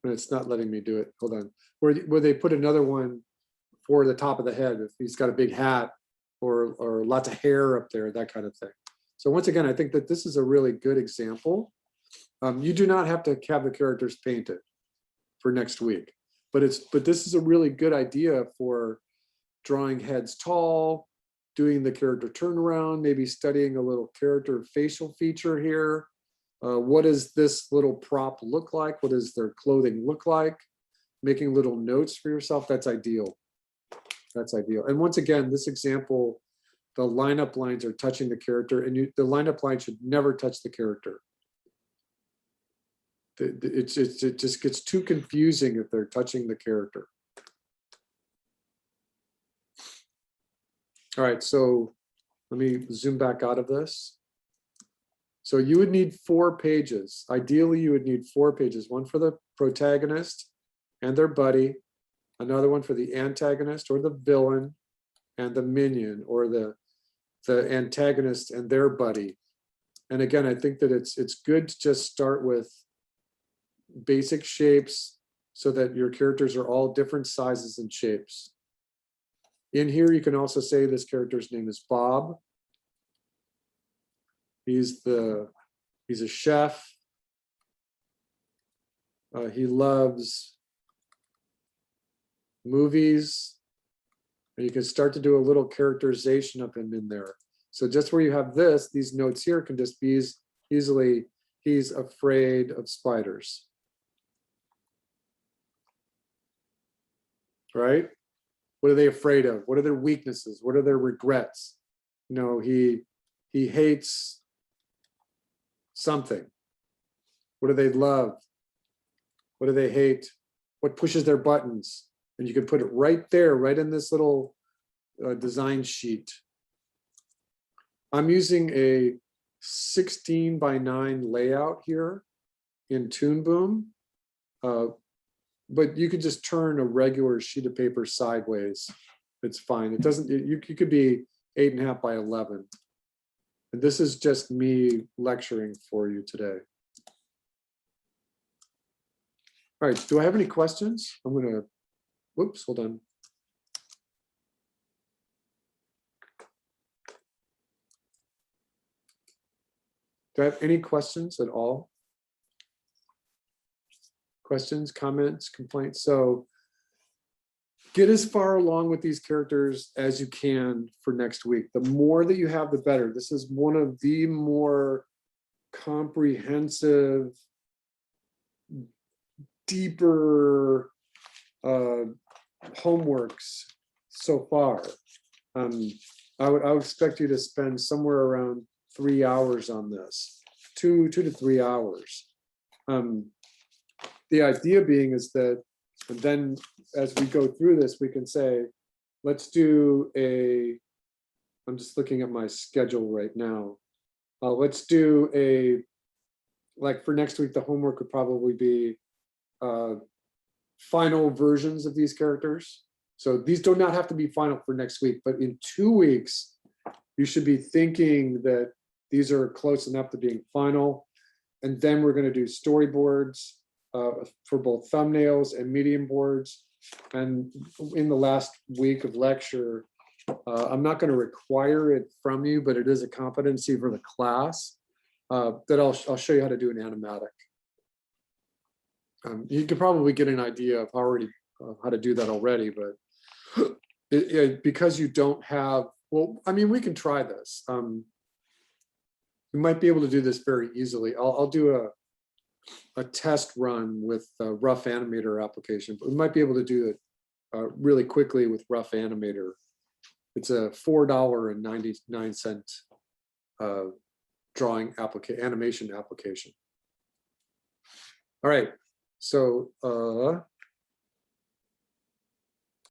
And it's not letting me do it. Hold on. Where they put another one for the top of the head. If he's got a big hat or lots of hair up there, that kind of thing. So once again, I think that this is a really good example. You do not have to have the characters painted for next week, but this is a really good idea for drawing heads tall, doing the character turnaround, maybe studying a little character facial feature here. What does this little prop look like? What does their clothing look like? Making little notes for yourself, that's ideal. That's ideal. And once again, this example, the lineup lines are touching the character, and the lineup line should never touch the character. It just gets too confusing if they're touching the character. All right, so let me zoom back out of this. So you would need 4 pages. Ideally, you would need 4 pages, one for the protagonist and their buddy, another one for the antagonist or the villain, and the minion or the antagonist and their buddy. And again, I think that it's good to just start with basic shapes so that your characters are all different sizes and shapes. In here, you can also say this character's name is Bob. He's a chef. He loves movies. And you can start to do a little characterization of him in there. So just where you have this, these notes here can just be easily, he's afraid of spiders. Right? What are they afraid of? What are their weaknesses? What are their regrets? You know, he hates something. What do they love? What do they hate? What pushes their buttons? And you can put it right there, right in this little design sheet. I'm using a 16:9 layout here in Toon Boom, but you could just turn a regular sheet of paper sideways. It's fine. It doesn't. You could be 8.5 by 11. And this is just me lecturing for you today. All right, do I have any questions? I'm gonna, whoops, hold on. Do I have any questions at all? Questions, comments, complaints? So get as far along with these characters as you can for next week. The more that you have, the better. This is one of the more comprehensive deeper homeworks so far. I would expect you to spend somewhere around 3 hours on this, 2 to 3 hours. The idea being is that, and then as we go through this, we can say, let's do I'm just looking at my schedule right now. Let's do like for next week, the homework would probably be final versions of these characters. So these do not have to be final for next week, but in 2 weeks, you should be thinking that these are close enough to being final. And then we're going to do storyboards for both thumbnails and medium boards. And in the last week of lecture, I'm not going to require it from you, but it is a competency for the class that I'll show you how to do an animatic. You could probably get an idea of how to do that already, but because you don't have, well, I mean, we can try this. We might be able to do this very easily. I'll do a test run with a Rough Animator application, but we might be able to do it really quickly with Rough Animator. It's a $4.99 drawing animation application. All right, so